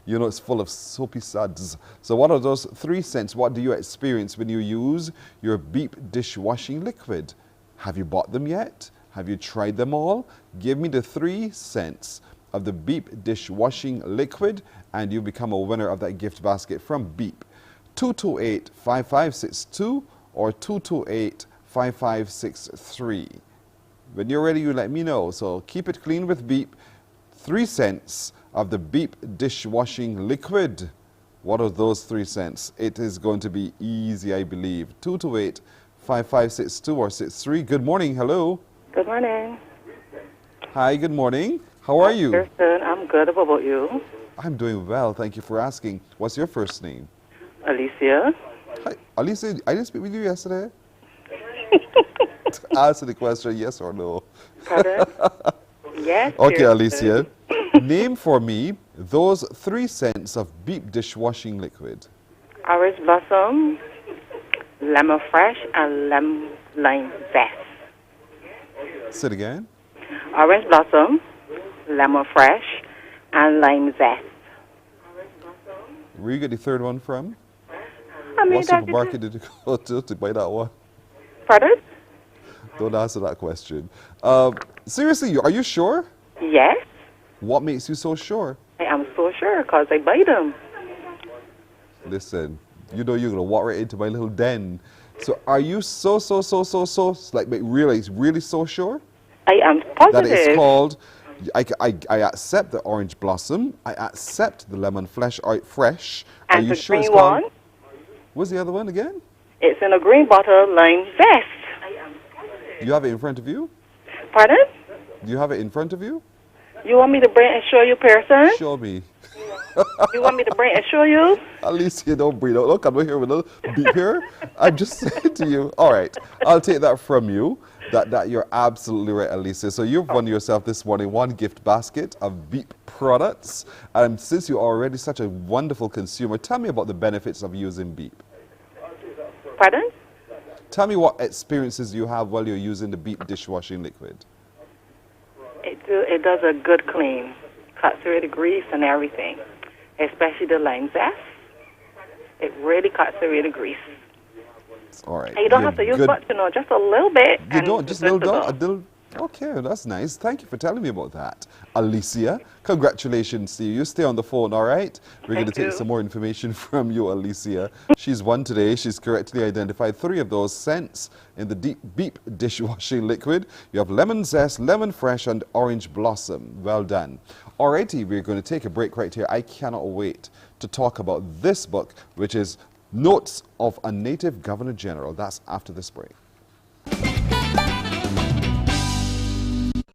You know it's full of soapy suds. So what are those 3 scents? What do you experience when you use your Beep dishwashing liquid? Have you bought them yet? Have you tried them all? Give me the 3 scents of the Beep dishwashing liquid and you become a winner of that gift basket from Beep. 228-5562 or 228-5563. When you're ready, you let me know. So keep it clean with Beep. 3 scents of the Beep dishwashing liquid. What are those 3 scents? It is going to be easy, I believe. 228-5562 or 63. Good morning. Hello. Good morning. Hi, good morning. How are you? Kirsten, I'm good. How about you? I'm doing well. Thank you for asking. What's your first name? Alicia. Hi. Alicia, I didn't speak with you yesterday. Answer the question, yes or no. Pardon? Yes. Okay, Kirsten. Alicia. Name for me those 3 scents of Beep dishwashing liquid. Orange blossom, lemon fresh, and lime zest. Say it again. Orange blossom, lemon fresh, and lime zest. Where you get the 3rd one from? I mean, what supermarket did you go to buy that one? Pardon? Don't answer that question. Seriously, are you sure? Yes. What makes you so sure? I am so sure because I buy them. Listen, you know you're going to walk right into my little den. So are you so, like really so sure? I am positive. That it's called, I accept the orange blossom. I accept the lemon fresh. Are And you the sure it's green called? one? What's the other one again? It's in a green bottle, lime zest. You have it in front of you? Pardon? Do you have it in front of you? You want me to bring and show you, person? Show me. You want me to bring and show you? At least you don't breathe out. Look, I'm here with a little beep here. I'm just saying to you. All right, I'll take that from you. That you're absolutely right, Alicia. So you've won yourself this morning 1 gift basket of Beep products. And since you're already such a wonderful consumer, tell me about the benefits of using Beep. Pardon? Tell me what experiences you have while you're using the Beep dishwashing liquid. It does a good clean. Cuts away the grease and everything. Especially the lime zest. It really cuts away the grease. All right. And you don't have to use much, just a little bit. You don't, just a little. Okay, that's nice. Thank you for telling me about that. Alicia, congratulations to you. You stay on the phone, all right? We're going to take some more information from you, Alicia. She's won today. She's correctly identified 3 of those scents in the Beep dishwashing liquid. You have lemon zest, lemon fresh, and orange blossom. Well done. All righty, we're going to take a break right here. I cannot wait to talk about this book, which is Notes of a Native Governor General. That's after this break.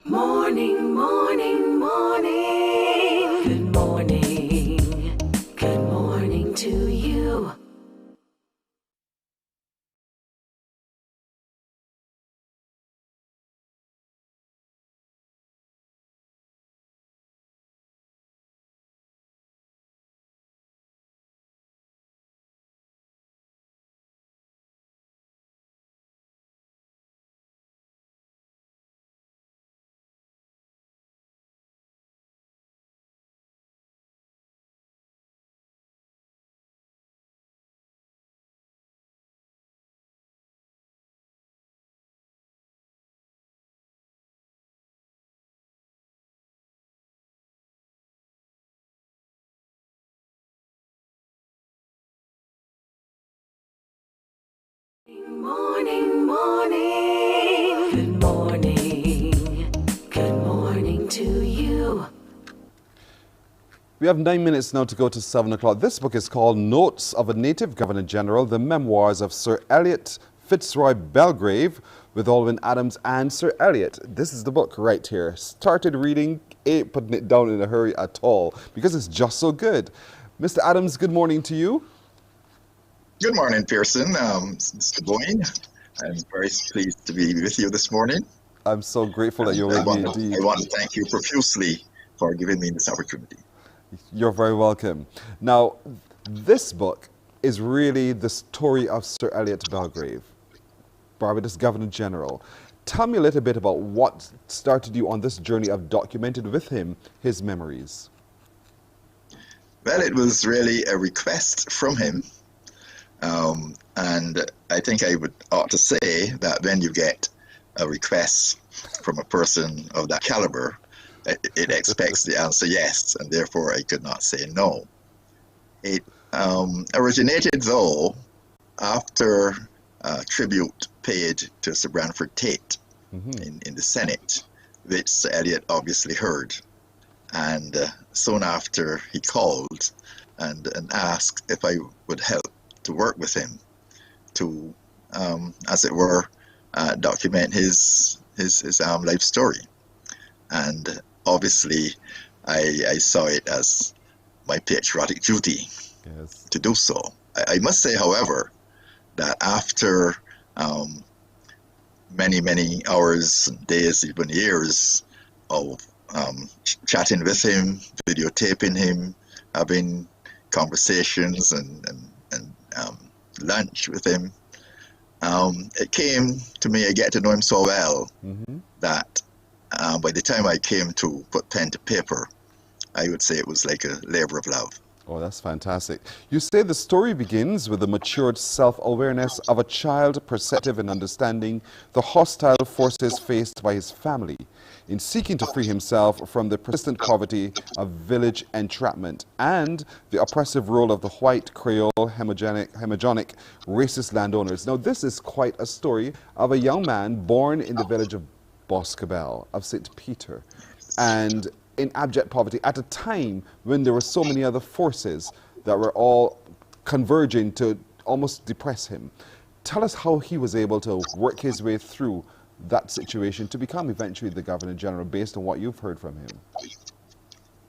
Morning, morning, morning. Good morning. Good morning to you. Morning, morning. Good morning. Good morning to you. We have 9 minutes now to go to 7 o'clock. This book is called Notes of a Native Governor General, the Memoirs of Sir Elliot Fitzroy Belgrave, with Alwyn Adams and Sir Elliot. This is the book right here. Started reading, ain't putting it down in a hurry at all, because it's just so good. Mr. Adams, good morning to you. Good morning, Pearson. Mr. Boyne, I'm very pleased to be with you this morning. I'm so grateful that you're with me indeed. I want to thank you profusely for giving me this opportunity. You're very welcome. Now, this book is really the story of Sir Elliot Belgrave, Barbados Governor General. Tell me a little bit about what started you on this journey of documenting with him his memories. Well, it was really a request from him. And I think I ought to say that when you get a request from a person of that caliber, it expects the answer yes, and therefore I could not say no. It originated, though, after a tribute paid to Sir Branford Tate in the Senate, which Sir Elliot obviously heard. And soon after, he called and asked if I would help to work with him to, as it were, document his life story. And obviously, I saw it as my patriotic duty to do so. I must say, however, that after many hours, days, even years of chatting with him, videotaping him, having conversations and lunch with him, it came to me, I get to know him so well that by the time I came to put pen to paper, I would say it was like a labor of love. Oh, that's fantastic. You say the story begins with the matured self-awareness of a child perceptive and understanding the hostile forces faced by his family in seeking to free himself from the persistent poverty of village entrapment and the oppressive role of the white, Creole, hemogenic, racist landowners. Now, this is quite a story of a young man born in the village of Boscobel of St. Peter, and in abject poverty at a time when there were so many other forces that were all converging to almost depress him. Tell us how he was able to work his way through that situation to become eventually the Governor General based on what you've heard from him.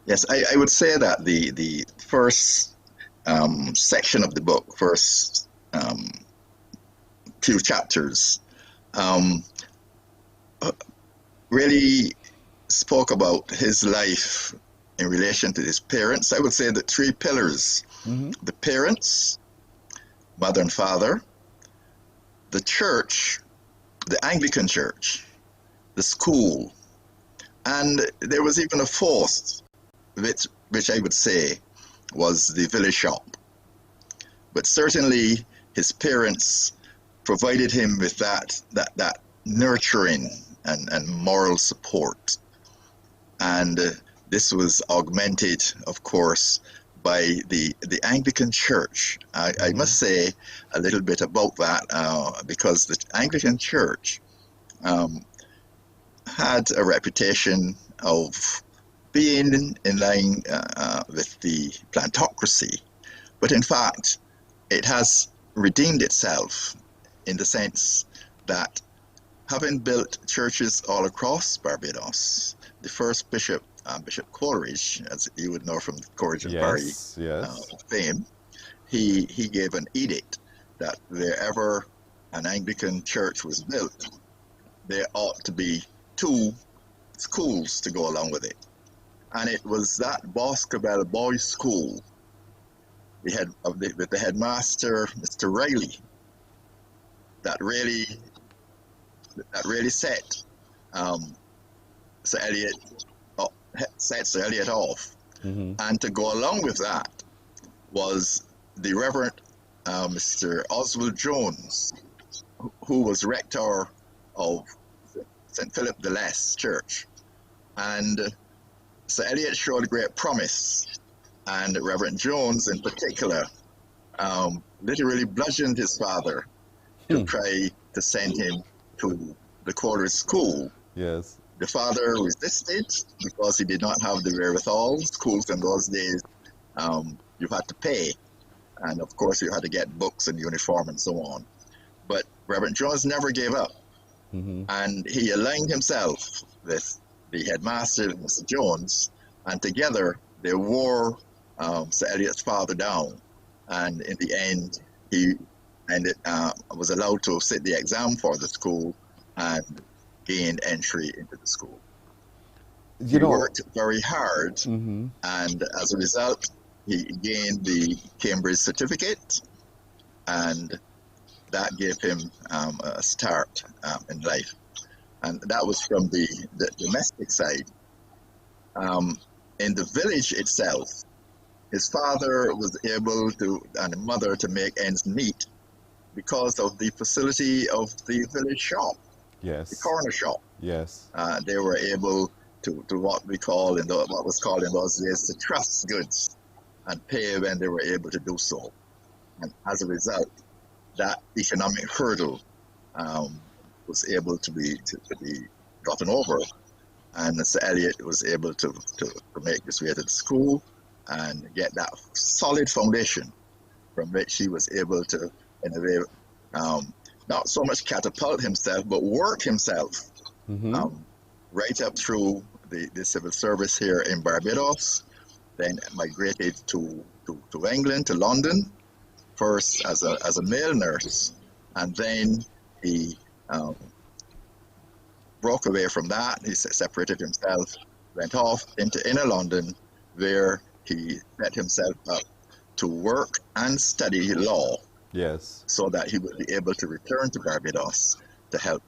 Yes, I would say that the first section of the book, first few chapters, really spoke about his life in relation to his parents. I would say the three pillars: the parents, mother and father, the church, the Anglican church, the school, and there was even a fourth, which I would say was the village shop. But certainly his parents provided him with that nurturing and moral support. And this was augmented, of course, by the Anglican Church. I must say a little bit about that because the Anglican Church had a reputation of being in line with the plantocracy. But in fact, it has redeemed itself in the sense that having built churches all across Barbados, the first bishop, Bishop Coleridge, as you would know from the Coleridge and Parry fame, he gave an edict that wherever an Anglican church was built, there ought to be 2 schools to go along with it. And it was that Boscobel Boys' School, with the headmaster, Mr. Riley, that really set Sir Elliot off. And to go along with that was the Reverend Mr. Oswald Jones, who was rector of St. Philip the Less Church. And Sir Elliot showed great promise, and Reverend Jones in particular literally bludgeoned his father to try to send him to the Coleridge School. Yes. The father resisted because he did not have the wherewithal. Schools in those days, you had to pay. And of course, you had to get books and uniform and so on. But Reverend Jones never gave up. And he aligned himself with the headmaster, Mr. Jones, and together they wore Sir Eliot's father down, and in the end, he was allowed to sit the exam for the school and gained entry into the school. He worked very hard, and as a result, he gained the Cambridge certificate, and that gave him a start in life. And that was from the domestic side. In the village itself, his father was able to, and mother, to make ends meet because of the facility of the village shop, the corner shop. Yes. They were able to what we call what was called in those days to trust goods and pay when they were able to do so. And as a result, that economic hurdle was able to be gotten over, and Sir Eliot was able to make his way to the school and get that solid foundation from which he was able to, in a way, not so much catapult himself, but work himself right up through the civil service here in Barbados, then migrated to England, to London, first as a male nurse, and then he broke away from that. He separated himself, went off into inner London, where he set himself up to work and study law. Yes. So that he would be able to return to Barbados to help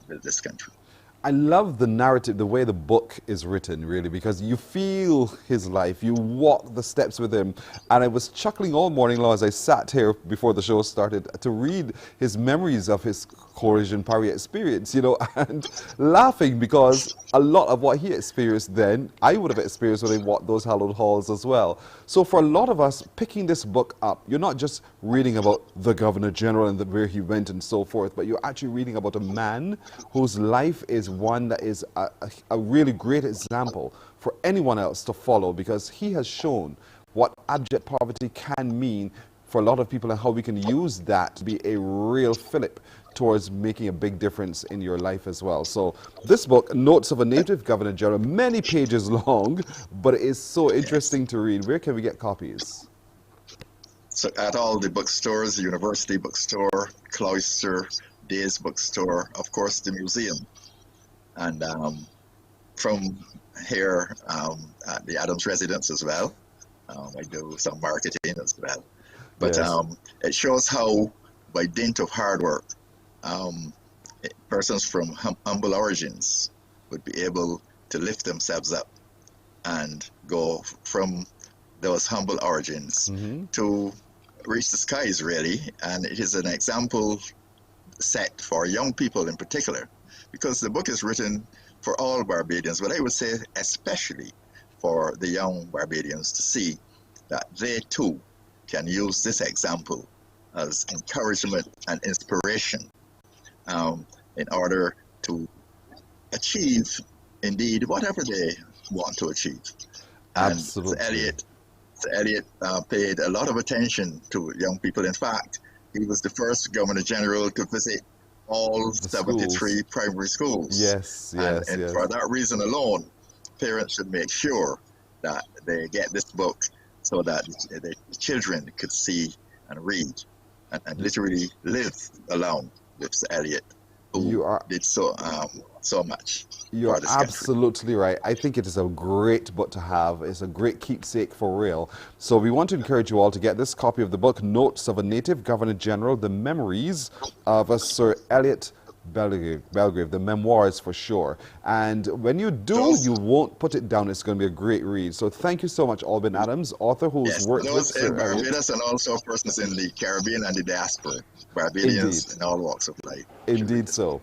build this country. I love the narrative, the way the book is written, really, because you feel his life, you walk the steps with him. And I was chuckling all morning long as I sat here before the show started to read his memories of his Courage in Paris experience, you know, and laughing because a lot of what he experienced then, I would have experienced when I walked those hallowed halls as well. So for a lot of us, picking this book up, you're not just reading about the Governor General and where he went and so forth, but you're actually reading about a man whose life is one that is a really great example for anyone else to follow, because he has shown what abject poverty can mean for a lot of people and how we can use that to be a real fillip towards making a big difference in your life as well. So this book, Notes of a Native Governor General, many pages long, but it is so interesting to read. Where can we get copies? So at all the bookstores, the University Bookstore, Cloister, Days Bookstore, of course the museum. And from here at the Adams Residence as well. I do some marketing as well. But it shows how, by dint of hard work, persons from humble origins would be able to lift themselves up and go from those humble origins to reach the skies, really. And it is an example set for young people in particular, because the book is written for all Barbadians, but I would say especially for the young Barbadians to see that they too can use this example as encouragement and inspiration in order to achieve, indeed, whatever they want to achieve. Absolutely. And Sir Eliot paid a lot of attention to young people. In fact, he was the first Governor General to visit all 73 primary schools. Yes. And for that reason alone, parents should make sure that they get this book so that the children could see and read and literally live along with Sir Eliot, who did so much. You are absolutely right. I think it is a great book to have. It's a great keepsake for real. So we want to encourage you all to get this copy of the book, Notes of a Native Governor General, The Memories of Sir Eliot Belgrave, the memoirs for sure. And when you do, you won't put it down. It's going to be a great read. So thank you so much, Albin Adams, author who's worked with Sir Barbados and also persons in the Caribbean and the diaspora, Barbadians in all walks of life. Indeed so.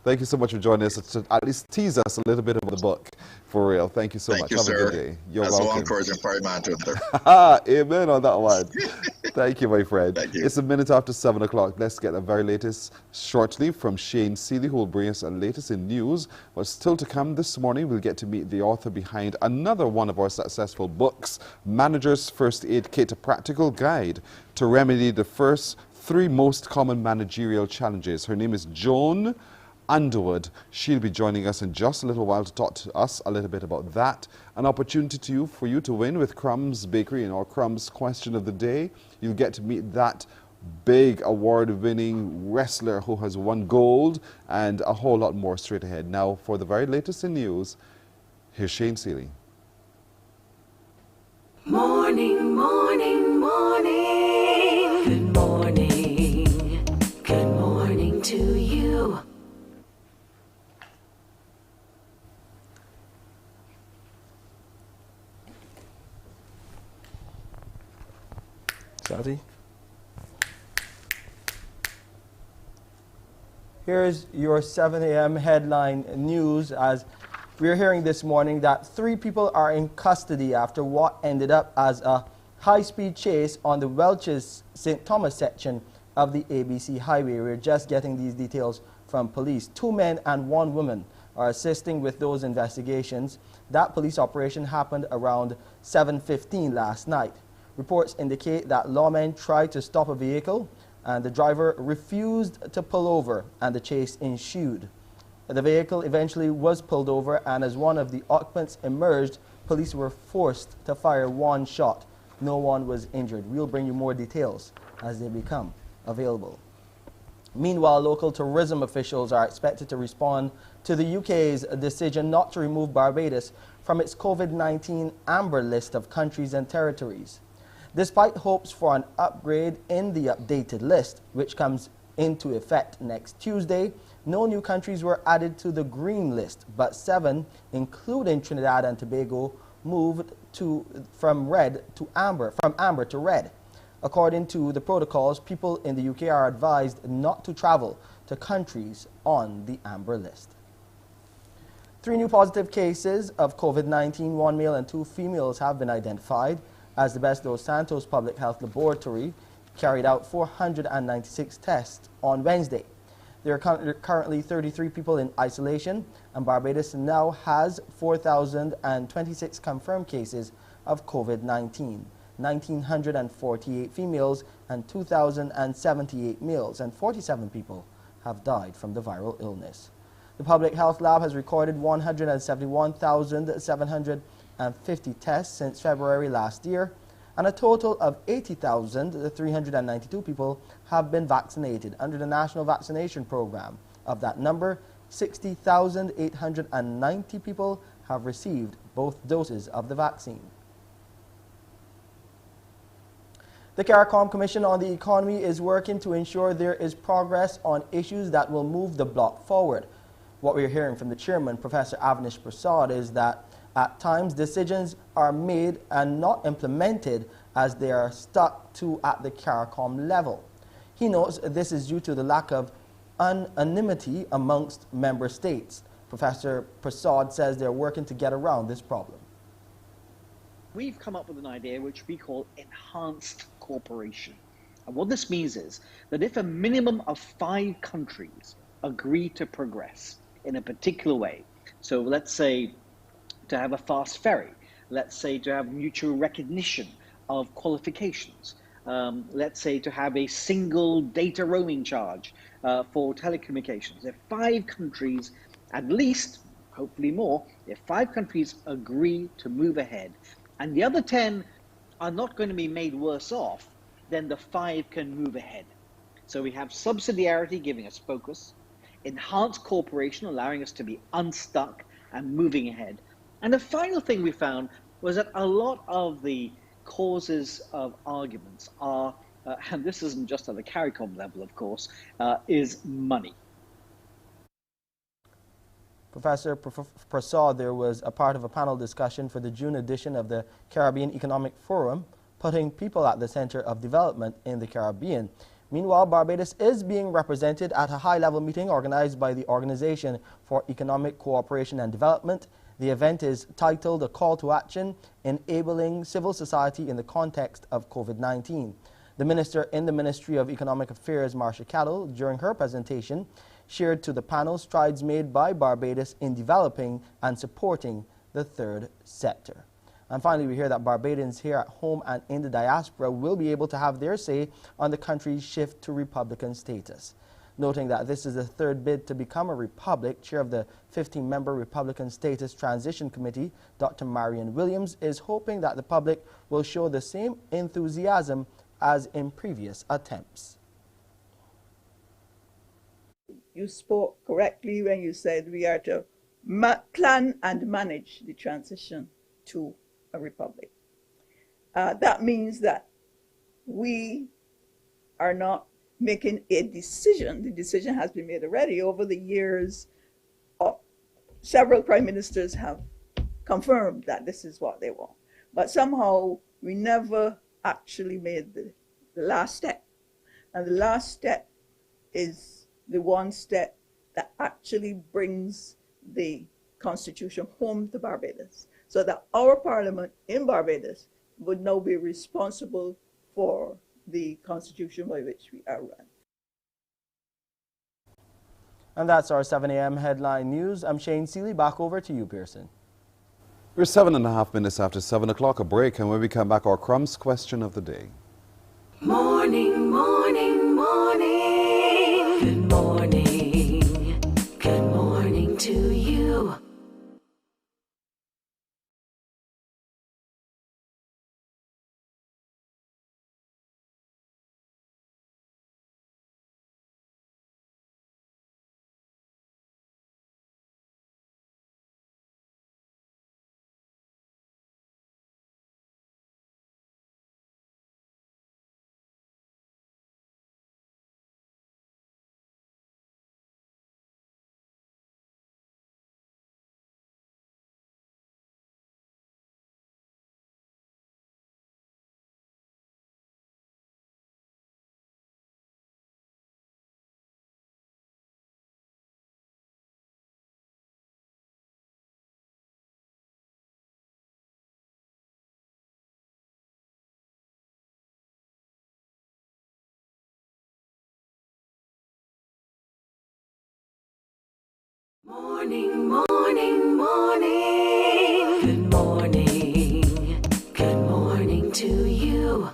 Thank you so much for joining us to at least tease us a little bit about the book. For real. Thank you so much. Thank you, Have sir. a good day. You're That's welcome. one encouraging part, man, to another. Amen on that one. Thank you, my friend. Thank you. It's a minute after 7 o'clock. Let's get the very latest shortly from Shane Seeley, who will bring us the latest in news. But still to come this morning, we'll get to meet the author behind another one of our successful books, Manager's First Aid Kit, a practical guide to remedy the first 3 most common managerial challenges. Her name is Joan Underwood. She'll be joining us in just a little while to talk to us a little bit about that. An opportunity for you to win with Crumbs Bakery in our Crumbs Question of the Day. You'll get to meet that big award-winning wrestler who has won gold, and a whole lot more straight ahead. Now, for the very latest in news, here's Shane Seeley. Morning, morning, morning. Good morning. Good morning to you. Shadi? Here's your 7 a.m. headline news, as we're hearing this morning that 3 people are in custody after what ended up as a high-speed chase on the Welches-St. Thomas section of the ABC Highway. We're just getting these details from police. 2 men and 1 woman are assisting with those investigations. That police operation happened around 7:15 last night. Reports indicate that lawmen tried to stop a vehicle and the driver refused to pull over, and the chase ensued. The vehicle eventually was pulled over, and as one of the occupants emerged, police were forced to fire 1 shot. No one was injured. We'll bring you more details as they become available. Meanwhile, local tourism officials are expected to respond to the UK's decision not to remove Barbados from its COVID-19 amber list of countries and territories. Despite hopes for an upgrade in the updated list, which comes into effect next Tuesday, no new countries were added to the green list, but 7, including Trinidad and Tobago, moved from amber to red. According to the protocols, people in the UK are advised not to travel to countries on the amber list. 3 new positive cases of COVID-19, 1 male and 2 females, have been identified, as the Best Dos Santos Public Health Laboratory carried out 496 tests on Wednesday. There are currently 33 people in isolation, and Barbados now has 4,026 confirmed cases of COVID-19, 1,948 females and 2,078 males, and 47 people have died from the viral illness. The Public Health Lab has recorded 171,750 tests since February last year, and a total of 80,392 people have been vaccinated under the National Vaccination Program. Of that number, 60,890 people have received both doses of the vaccine. The CARICOM Commission on the Economy is working to ensure there is progress on issues that will move the bloc forward. What we're hearing from the chairman, Professor Avnish Prasad, is that at times decisions are made and not implemented as they are stuck to at the CARICOM level. He notes this is due to the lack of unanimity amongst member states. Professor Prasad says they're working to get around this problem. We've come up with an idea which we call enhanced cooperation. And what this means is that if a minimum of 5 countries agree to progress in a particular way, so let's say to have a fast ferry, let's say to have mutual recognition of qualifications, let's say to have a single data roaming charge for telecommunications. If 5 countries, at least, hopefully more, if 5 countries agree to move ahead, and the other 10 are not going to be made worse off, then the 5 can move ahead. So we have subsidiarity giving us focus, enhanced cooperation allowing us to be unstuck and moving ahead. And the final thing we found was that a lot of the causes of arguments are, and this isn't just at the CARICOM level, of course, is money. Professor Prasad, there was a part of a panel discussion for the June edition of the Caribbean Economic Forum, putting people at the center of development in the Caribbean. Meanwhile, Barbados is being represented at a high-level meeting organized by the Organization for Economic Cooperation and Development. The event is titled A Call to Action, Enabling Civil Society in the Context of COVID-19. The minister in the Ministry of Economic Affairs, Marcia Cattle, during her presentation, shared to the panel strides made by Barbados in developing and supporting the third sector. And finally, we hear that Barbadians here at home and in the diaspora will be able to have their say on the country's shift to Republican status. Noting that this is the third bid to become a republic, Chair of the 15-member Republican Status Transition Committee, Dr. Marion Williams, is hoping that the public will show the same enthusiasm as in previous attempts. You spoke correctly when you said we are to plan and manage the transition to a republic. That means that we are not making a decision. The decision has been made already. Over the years, several prime ministers have confirmed that this is what they want. But somehow we never actually made the last step. And the last step is the one step that actually brings the Constitution home to Barbados, so that our Parliament in Barbados would now be responsible for the Constitution by which we are run. And that's our 7 a.m. headline news. I'm Shane Seeley. Back over to you, Pearson. We're 7.5 minutes after 7 o'clock, a break, and when we come back, our crumbs question of the day. Morning, morning, morning. Good morning. Good morning to you. Morning, morning, morning. Good morning. Good morning to you.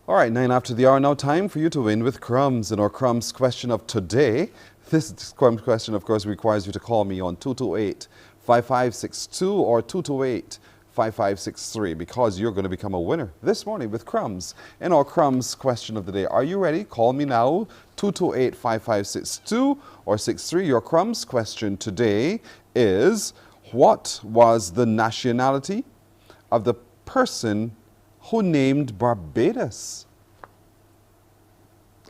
All right, 9 after the hour, now time for you to win with crumbs. And our crumbs question of today, this crumbs question, of course, requires you to call me on 228-5562 or 228-5563 because you're going to become a winner this morning with crumbs. And our crumbs question of the day, are you ready? Call me now, 228-5562 or 63. Your crumbs question today is, what was the nationality of the person who named Barbados?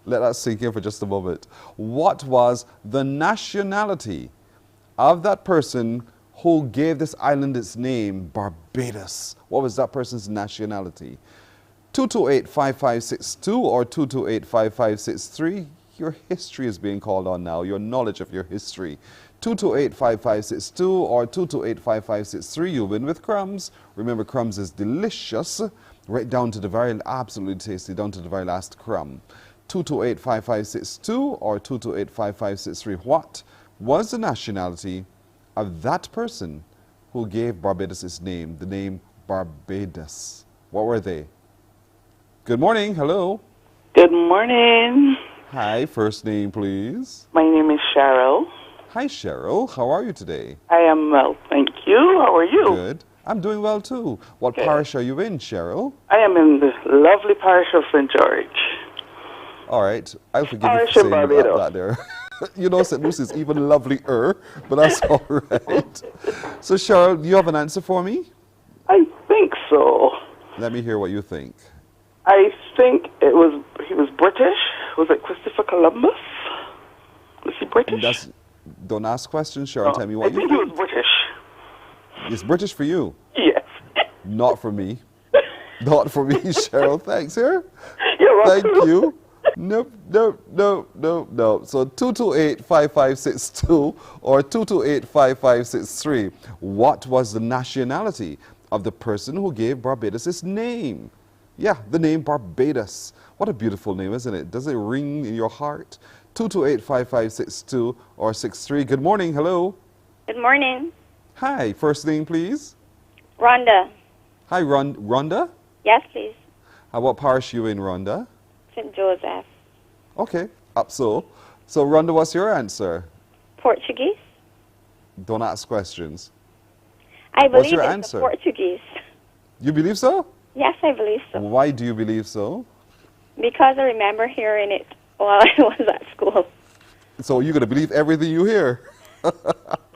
Let us sink in for just a moment. What was the nationality of that person who gave this island its name, Barbados? What was that person's nationality? 228-5562 or 228-5563. Your history is being called on now, your knowledge of your history. 228-5562 or 228-5563. You'll win with crumbs. Remember, crumbs is delicious, right down to the very, absolutely tasty, down to the very last crumb. 228-5562 or 228-5563. What was the nationality of that person who gave Barbados its name, the name Barbados? What were they? Good morning. Hello. Good morning. Hi. First name, please. My name is Cheryl. Hi, Cheryl. How are you today? I am well, thank you. How are you? Good. I'm doing well, too. What parish are you in, Cheryl? I am in the lovely parish of St. George. All right. I'll forgive you for saying that there. You know, St. Lucy's even lovelier, but that's all right. So, Cheryl, do you have an answer for me? I think so. Let me hear what you think. I think he was British. Was it Christopher Columbus? Was he British? Don't ask questions, Cheryl. Tell me what you think. I think he was British. It's British for you? Yes. Not for me. Not for me, Cheryl. Thanks, here. You're welcome. Thank you. Nope. So 228-5562 or 228-5563. What was the nationality of the person who gave Barbados its name? Yeah, the name Barbados. What a beautiful name, isn't it? Does it ring in your heart? 228-5562 or 63. Good morning. Hello. Good morning. Hi. First name, please. Rhonda. Hi, Rhonda? Yes, please. What parish are you in, Rhonda? St. Joseph. Okay. Up so. So, Rhonda, what's your answer? Portuguese. Don't ask questions. I What's believe your it's answer? the Portuguese. You believe so? Yes, I believe so. Why do you believe so? Because I remember hearing it while I was at school. So you're going to believe everything you hear?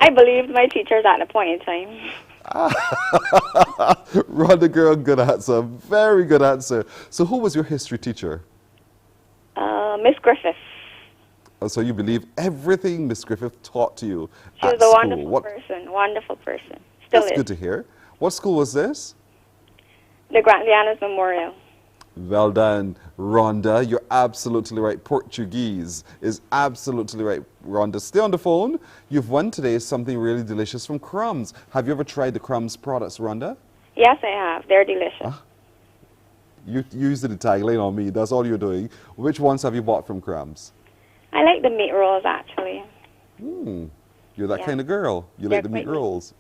I believed my teachers at the point in time. Rhonda, girl, good answer. Very good answer. So who was your history teacher? Miss Griffith. Oh, so you believe everything Miss Griffith taught to you She at was a school. wonderful person. Wonderful person. Still That's is. good to hear. What school was this? The Guyana's Memorial. Well done, Rhonda. You're absolutely right. Portuguese is absolutely right. Rhonda, stay on the phone. You've won today something really delicious from Crumbs. Have you ever tried the Crumbs products, Rhonda? Yes, I have. They're delicious. You used the tagline on me. That's all you're doing. Which ones have you bought from Crumbs? I like the meat rolls, actually. You're that kind of girl. You They're like the meat quite rolls.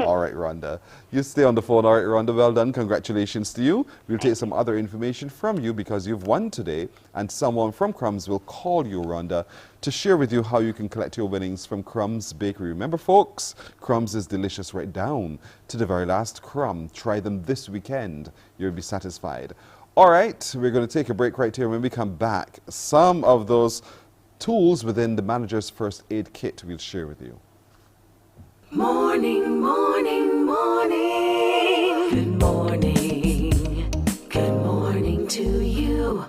All right, Rhonda. You stay on the phone. All right, Rhonda, well done. Congratulations to you. We'll take some other information from you because you've won today, and someone from Crumbs will call you, Rhonda, to share with you how you can collect your winnings from Crumbs Bakery. Remember, folks, Crumbs is delicious right down to the very last crumb. Try them this weekend. You'll be satisfied. All right, we're going to take a break right here. When we come back, some of those tools within the manager's first aid kit we'll share with you. Morning, morning, morning. Good morning. Good morning to you.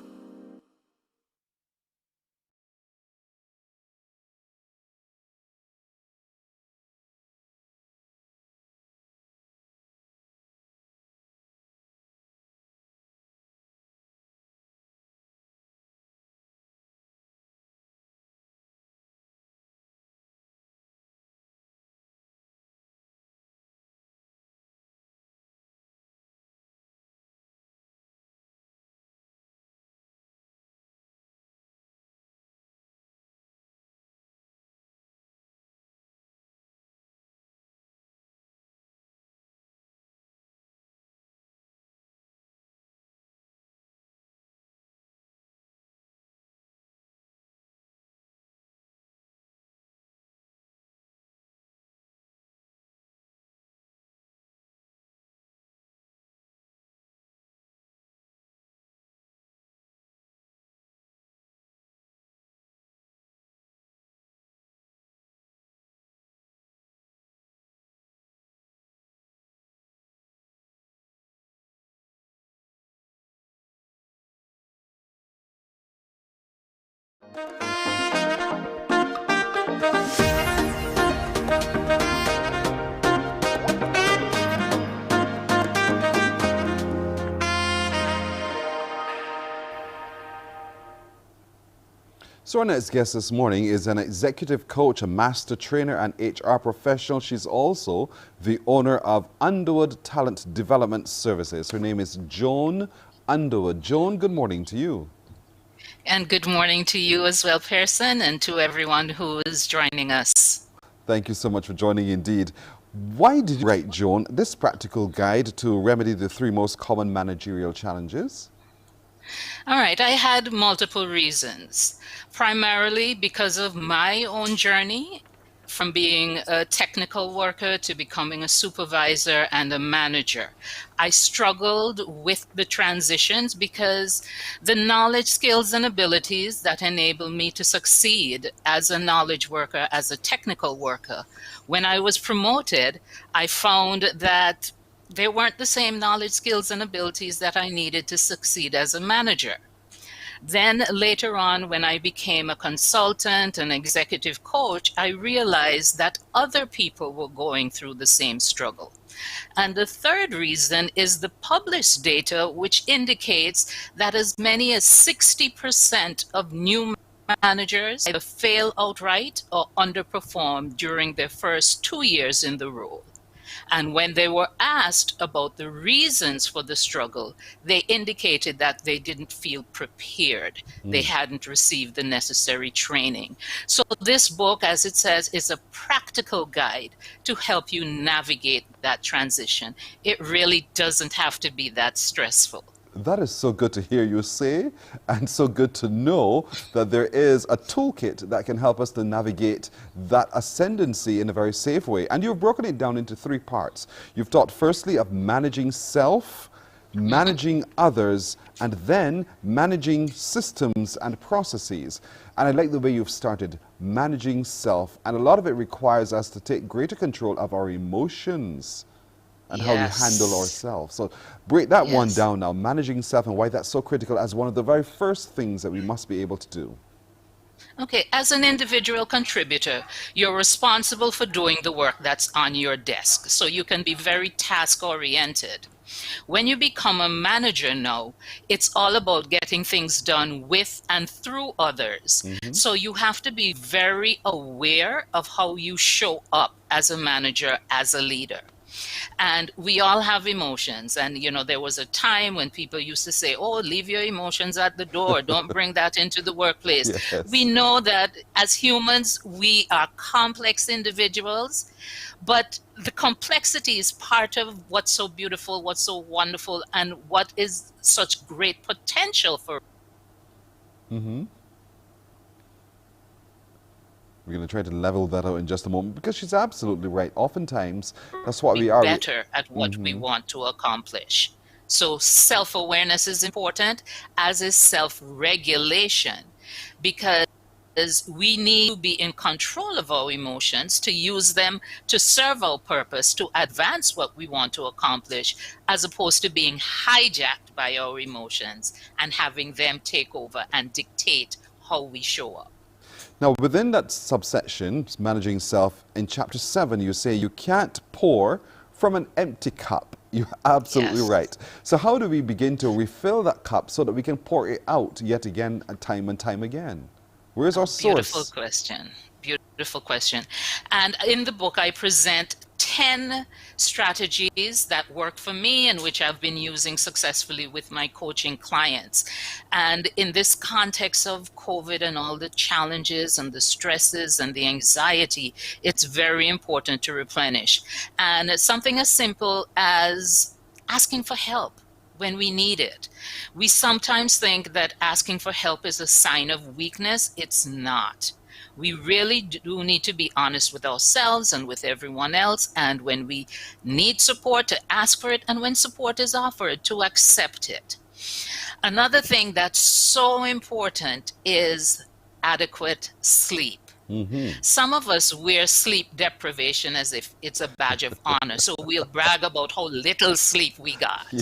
So our next guest this morning is an executive coach, a master trainer and HR professional. She's also the owner of Underwood Talent Development Services. Her name is Joan Underwood. Joan, good morning to you. And good morning to you as well, Pearson, and to everyone who is joining us. Thank you so much for joining indeed. Why did you write, Joan, this practical guide to remedy the 3 most common managerial challenges? All right, I had multiple reasons, primarily because of my own journey from being a technical worker to becoming a supervisor and a manager. I struggled with the transitions because the knowledge, skills, and abilities that enable me to succeed as a knowledge worker, as a technical worker, when I was promoted, I found that they weren't the same knowledge, skills, and abilities that I needed to succeed as a manager. Then later on, when I became a consultant and executive coach, I realized that other people were going through the same struggle. And the third reason is the published data, which indicates that as many as 60% of new managers either fail outright or underperform during their first 2 years in the role. And when they were asked about the reasons for the struggle, they indicated that they didn't feel prepared. They hadn't received the necessary training. So this book, as it says, is a practical guide to help you navigate that transition. It really doesn't have to be that stressful. That is so good to hear you say, and so good to know that there is a toolkit that can help us to navigate that ascendancy in a very safe way. And you've broken it down into 3 parts. You've talked firstly of managing self, managing others, and then managing systems and processes. And I like the way you've started managing self. And a lot of it requires us to take greater control of our emotions and how we handle ourselves. So break that one down now, managing self, and why that's so critical as one of the very first things that we must be able to do. Okay, as an individual contributor, you're responsible for doing the work that's on your desk, so you can be very task-oriented. When you become a manager now, it's all about getting things done with and through others. So you have to be very aware of how you show up as a manager, as a leader. And we all have emotions. And, you know, there was a time when people used to say, oh, leave your emotions at the door. Don't bring that into the workplace. We know that as humans, we are complex individuals. But the complexity is part of what's so beautiful, what's so wonderful, and what is such great potential for. We're going to try to level that out in just a moment, because she's absolutely right. Oftentimes, that's what we are. Better at what we want to accomplish. So self-awareness is important, as is self-regulation, because we need to be in control of our emotions, to use them to serve our purpose, to advance what we want to accomplish, as opposed to being hijacked by our emotions and having them take over and dictate how we show up. Now, within that subsection, managing self, in chapter 7, you say you can't pour from an empty cup. You're absolutely right. So how do we begin to refill that cup so that we can pour it out yet again and time again? Where's our source? Beautiful question. Beautiful question. And in the book, I present 10 strategies that work for me and which I've been using successfully with my coaching clients. And in this context of COVID and all the challenges and the stresses and the anxiety, it's very important to replenish. And it's something as simple as asking for help when we need it. We sometimes think that asking for help is a sign of weakness. It's not. We really do need to be honest with ourselves and with everyone else. And when we need support, to ask for it. And when support is offered, to accept it. Another thing that's so important is adequate sleep. Some of us wear sleep deprivation as if it's a badge of honor. So we'll brag about how little sleep we got.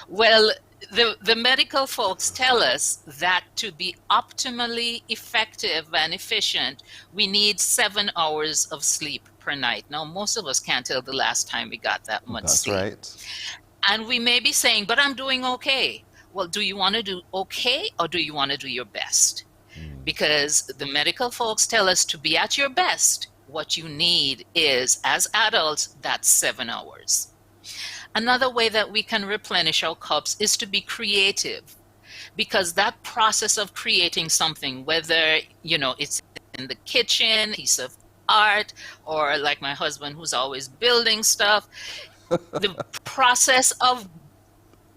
Well, the medical folks tell us that to be optimally effective and efficient, we need 7 hours of sleep per night. Now, most of us can't tell the last time we got that much sleep. That's right. And we may be saying, but I'm doing okay. Well, do you want to do okay, or do you want to do your best? Because the medical folks tell us to be at your best, what you need is, as adults, that's 7 hours. Another way that we can replenish our cups is to be creative, because that process of creating something, whether, you know, it's in the kitchen, a piece of art, or like my husband who's always building stuff, the process of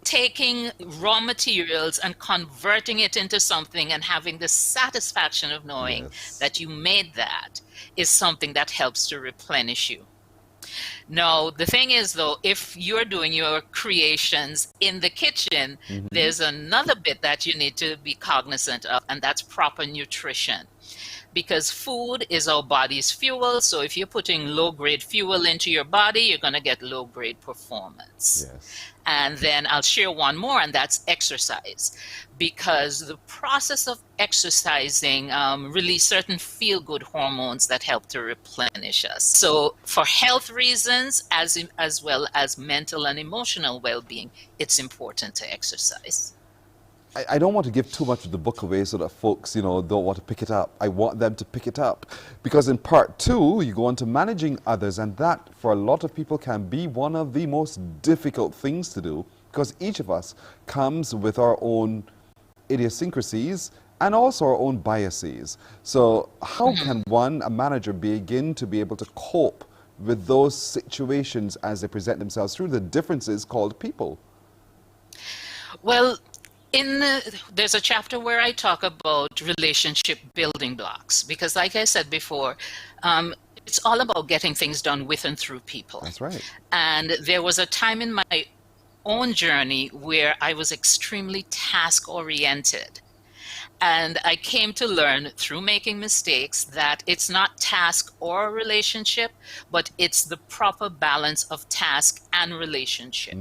taking raw materials and converting it into something and having the satisfaction of knowing that you made that is something that helps to replenish you. Now, the thing is, though, if you're doing your creations in the kitchen, there's another bit that you need to be cognizant of, and that's proper nutrition. Because food is our body's fuel, so if you're putting low-grade fuel into your body, you're going to get low-grade performance. And then I'll share one more, and that's exercise. Because the process of exercising release certain feel-good hormones that help to replenish us. So for health reasons, as well as mental and emotional well-being, it's important to exercise. I don't want to give too much of the book away so that folks, you know, don't want to pick it up. I want them to pick it up. Because in part 2, you go on to managing others, and that, for a lot of people, can be one of the most difficult things to do, because each of us comes with our own idiosyncrasies and also our own biases. So how can a manager, begin to be able to cope with those situations as they present themselves through the differences called people? Well, there's a chapter where I talk about relationship building blocks because, like I said before, it's all about getting things done with and through people. That's right. And there was a time in my own journey where I was extremely task-oriented. And I came to learn through making mistakes that it's not task or relationship, but it's the proper balance of task and relationship.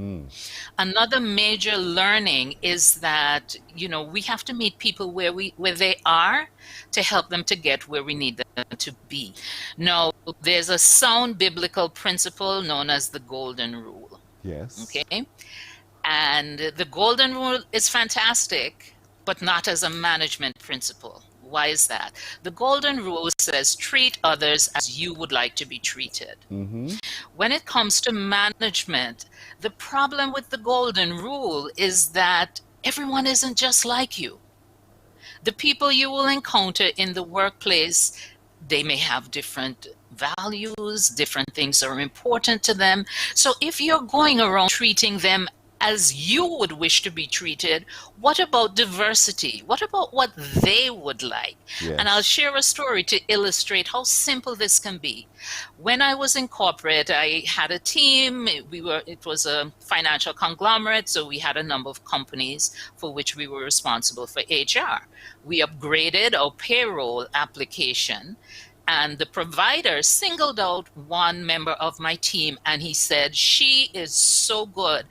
Another major learning is that, we have to meet people where they are to help them to get where we need them to be. Now, there's a sound biblical principle known as the golden rule. Yes. Okay? And the golden rule is fantastic, but not as a management principle. Why is that? The golden rule says treat others as you would like to be treated. When it comes to management, the problem with the golden rule is that everyone isn't just like you. The people you will encounter in the workplace, they may have different values, different things are important to them. So if you're going around treating them as you would wish to be treated, what about diversity? What about what they would like? Yes. And I'll share a story to illustrate how simple this can be. When I was in corporate, I had a team. It was a financial conglomerate, so we had a number of companies for which we were responsible for HR. We upgraded our payroll application, and the provider singled out one member of my team, and he said, she is so good.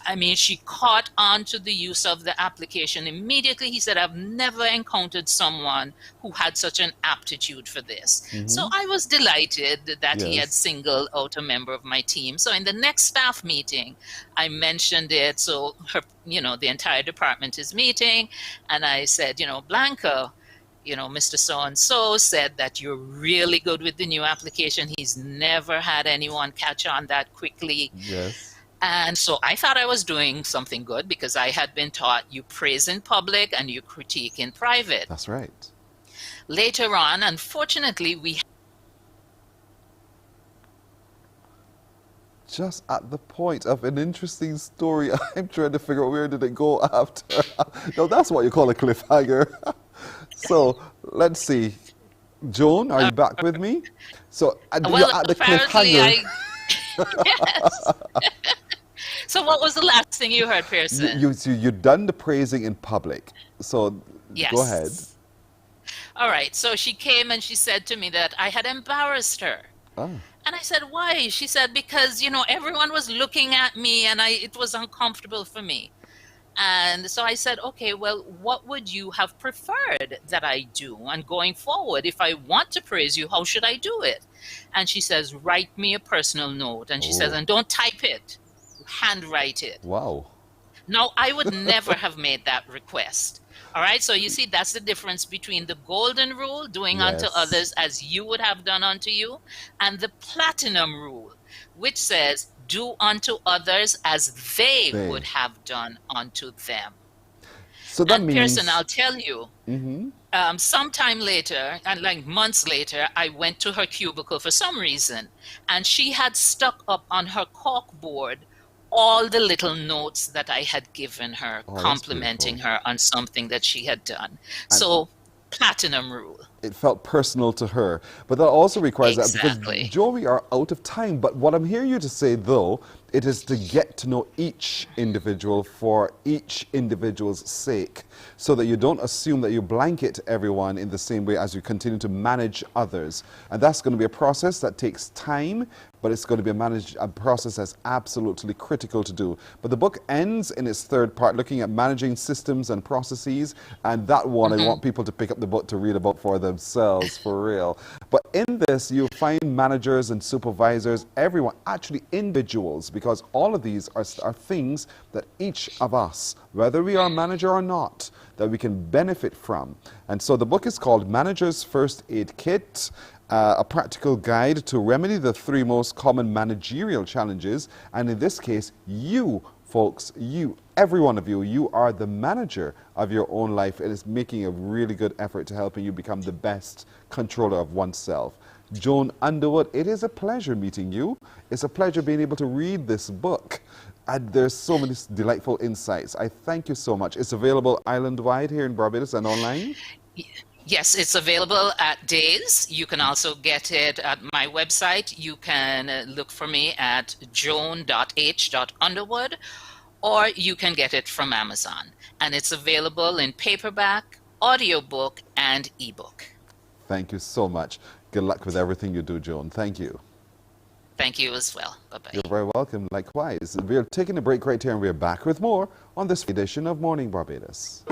I mean, she caught on to the use of the application immediately. He said, I've never encountered someone who had such an aptitude for this. So I was delighted that he had singled out a member of my team. So in the next staff meeting, I mentioned it. So the entire department is meeting, and I said, Blanca, Mr. So-and-so said that you're really good with the new application. He's never had anyone catch on that quickly. Yes. And so I thought I was doing something good because I had been taught you praise in public and you critique in private. That's right. Later on, unfortunately, just at the point of an interesting story, I'm trying to figure out where did it go after. No, that's what you call a cliffhanger. So let's see. Joan, are you back with me? So you're at the cliffhanger. Yes. So what was the last thing you heard, Pearson? You've done the praising in public. So yes. Go ahead. All right. So she came and she said to me that I had embarrassed her. Oh. And I said, why? She said, because, everyone was looking at me and it was uncomfortable for me. And so I said, okay, well, what would you have preferred that I do? And going forward, if I want to praise you, how should I do it? And she says, write me a personal note. And she says, and don't type it, handwrite it. Wow. Now, I would never have made that request. All right. So you see, that's the difference between the golden rule, doing unto others as you would have done unto you, and the platinum rule, which says, do unto others as they would have done unto them. So that means, Pearson, I'll tell you, sometime later, and like months later, I went to her cubicle for some reason, and she had stuck up on her corkboard all the little notes that I had given her, complimenting her on something that she had done. So, platinum rule. It felt personal to her. But that also requires that, Exactly. because, Joe, we are out of time. But what I'm hearing you to say, though, it is to get to know each individual for each individual's sake, so that you don't assume that you blanket everyone in the same way as you continue to manage others. And that's going to be a process that takes time, but it's going to be a process that's absolutely critical to do. But the book ends in its third part, looking at managing systems and processes, and that one I want people to pick up the book to read about for themselves, for real. But in this, you find managers and supervisors, everyone, actually individuals, because all of these are things that each of us, whether we are a manager or not, that we can benefit from. And so the book is called Manager's First Aid Kit, a practical guide to remedy the 3 most common managerial challenges. And in this case, you, folks, every one of you are the manager of your own life. It is making a really good effort to helping you become the best controller of oneself. Joan Underwood, it is a pleasure meeting you. It's a pleasure being able to read this book. And there's so many delightful insights. I thank you so much. It's available island-wide here in Barbados and online? Yes, it's available at Days. You can also get it at my website. You can look for me at joan.h.underwood, or you can get it from Amazon. And it's available in paperback, audiobook, and ebook. Thank you so much. Good luck with everything you do, Joan. Thank you. Thank you as well. Bye-bye. You're very welcome. Likewise. We're taking a break right here, and we're back with more on this edition of Morning Barbados.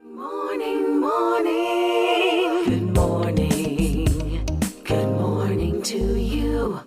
Morning, morning. Good morning. Good morning to you.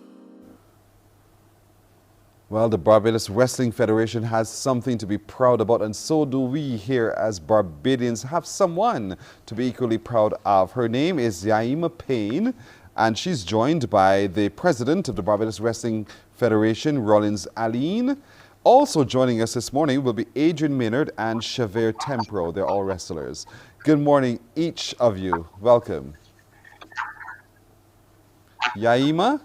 Well, the Barbados Wrestling Federation has something to be proud about, and so do we here as Barbadians have someone to be equally proud of. Her name is Yaima Payne, and she's joined by the president of the Barbados Wrestling Federation, Rollins Aline. Also joining us this morning will be Adrian Maynard and Xavier Tempro. They're all wrestlers. Good morning, each of you. Welcome. Yaima?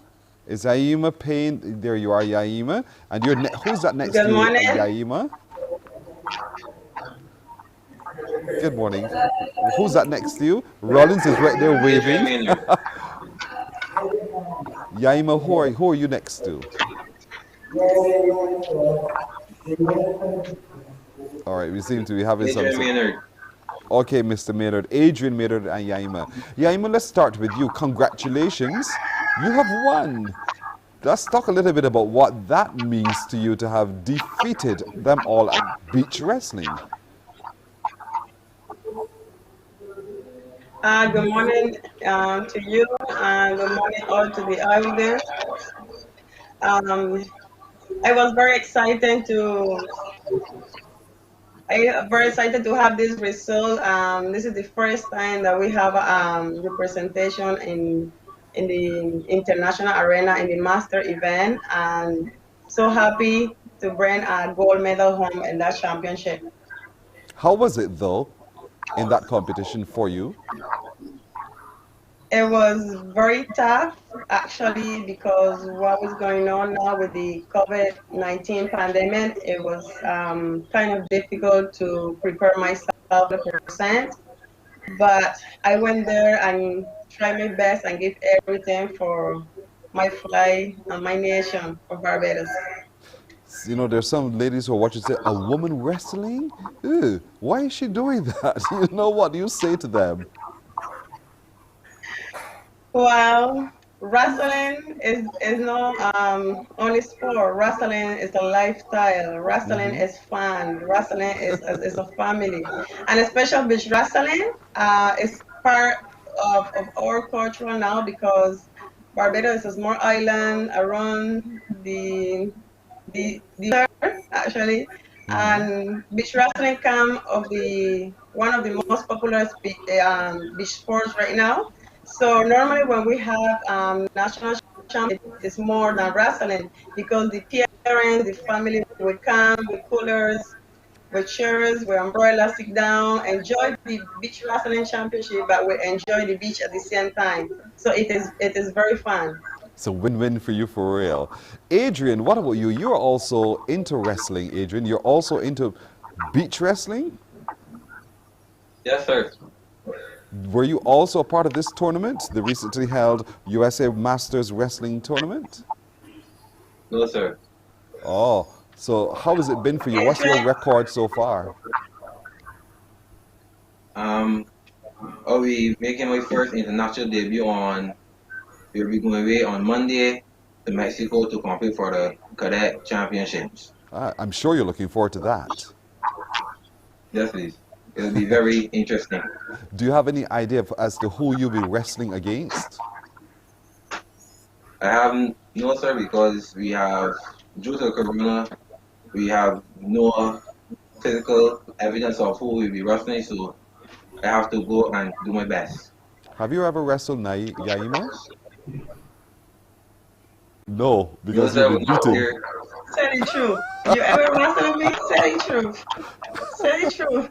Is Yaima Payne? There you are, Yaima. And you're who's that next to you, Yaima? Good morning. Who's that next to you? Rollins is right there waving. Yaima, who are you next to? All right, we seem to be having some... Okay, Mr. Maynard, Adrian Maynard and Yaima. Yaima, let's start with you. Congratulations. You have won. Let's talk a little bit about what that means to you to have defeated them all at beach wrestling. Good morning to you, and good morning all to the audience. I was very excited to have this result. This is the first time that we have representation in the international arena in the master event, and so happy to bring a gold medal home in that championship. How was it though in that competition for you? It was very tough, actually, because what was going on now with the COVID-19 pandemic, it was kind of difficult to prepare myself 100%. But I went there and tried my best and gave everything for my flag and my nation, for Barbados. You know, there's some ladies who are watching say, a woman wrestling? Ew, why is she doing that? You know, what do you say to them? Well, wrestling is not only sport. Wrestling is a lifestyle. Wrestling is fun. Wrestling is a family. And especially beach wrestling is part of our culture now, because Barbados is a small island around the earth, actually. And beach wrestling come of one of the most popular beach sports right now. So normally when we have national champion, it's more than wrestling, because the parents, the family will come with coolers, with chairs, with umbrellas, sit down, enjoy the beach wrestling championship, but we enjoy the beach at the same time. So it is very fun. It's a win-win for you, for real. Adrian, what about you? You're also into wrestling, Adrian. You're also into beach wrestling? Yes, sir. Were you also a part of this tournament, the recently held USA Masters Wrestling Tournament? No, sir. Oh, so how has it been for you? What's your record so far? I'll be making my first international debut we'll be going away on Monday to Mexico to compete for the cadet championships. I'm sure you're looking forward to that. Yes, please. It'll be very interesting. Do you have any idea as to who you'll be wrestling against? I haven't, no, sir, because due to Corona, we have no physical evidence of who will be wrestling, so I have to go and do my best. Have you ever wrestled Yaima? No, No, because sir, you've been beaten. Tell the truth. You ever wrestle me? Tell the truth. Tell the truth.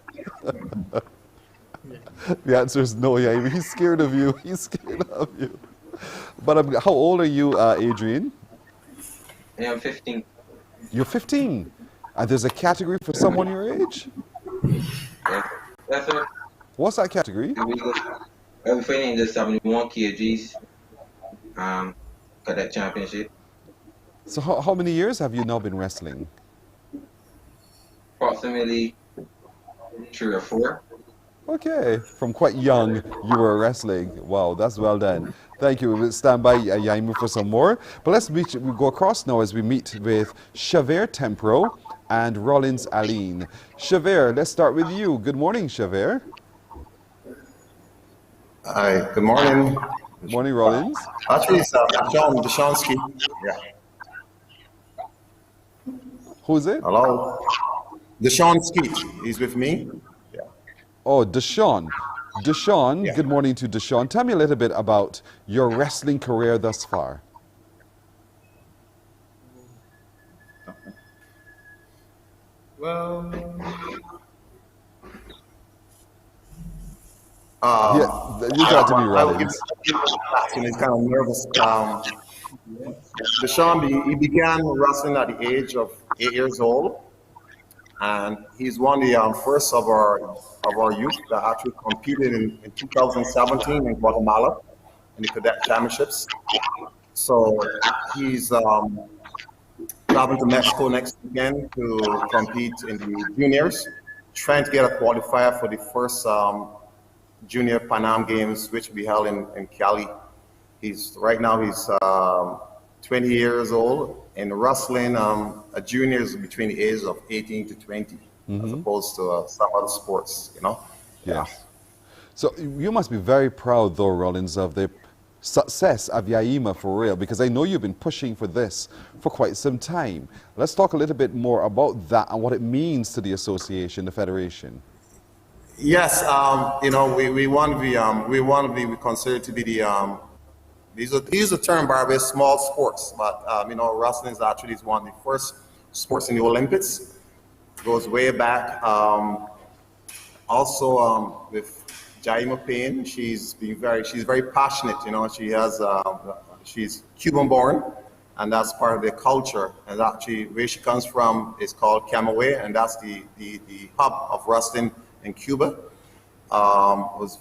The answer is no, Yaima. He's scared of you. He's scared of you. But how old are you, Adrian? I am 15. You're 15. And there's a category for someone your age? Yes, sir. What's that category? I'll be fighting in the 71 kgs cadet championship. So how many years have you now been wrestling? Approximately 3 or 4. Okay, from quite young you were wrestling. Wow, that's well done. Thank you. We'll stand by Yaima for some more. But we go across now as we meet with Xavier Tempro and Rollins Aline. Xavier, let's start with you. Good morning, Xavier. Hi, good morning. Good morning, Rollins. Actually, it's Deshaun Ski. Yeah. Who's it? Hello. Deshaun Skeet. He's with me. Yeah. Oh, Deshaun. Deshaun, yeah. Good morning to Deshaun. Tell me a little bit about your wrestling career thus far. Well, yeah, you got to be Rollins. He's kind of nervous. Deshaun, he began wrestling at the age of 8 years old, and he's one of the first of our youth that actually competed in 2017 in Guatemala in the cadet championships. So he's traveling to Mexico next weekend to compete in the juniors, trying to get a qualifier for the first Junior Pan Am Games, which will be held in Cali. Right now he's 20 years old, and wrestling a junior is between the ages of 18 to 20, as opposed to some other sports, you know? Yes. Yeah. So you must be very proud, though, Rollins, of the success of Yaima for real, because I know you've been pushing for this for quite some time. Let's talk a little bit more about that and what it means to the association, the federation. Yes, you know, we want to be considered to be the these are the term Barbados small sports, but you know, wrestling is actually one of the first sports in the Olympics. It goes way back. Also with Yaima Payne, she's very passionate. You know, she's Cuban born, and that's part of the culture. And actually, where she comes from is called Camagüey, and that's the hub of wrestling in Cuba. She was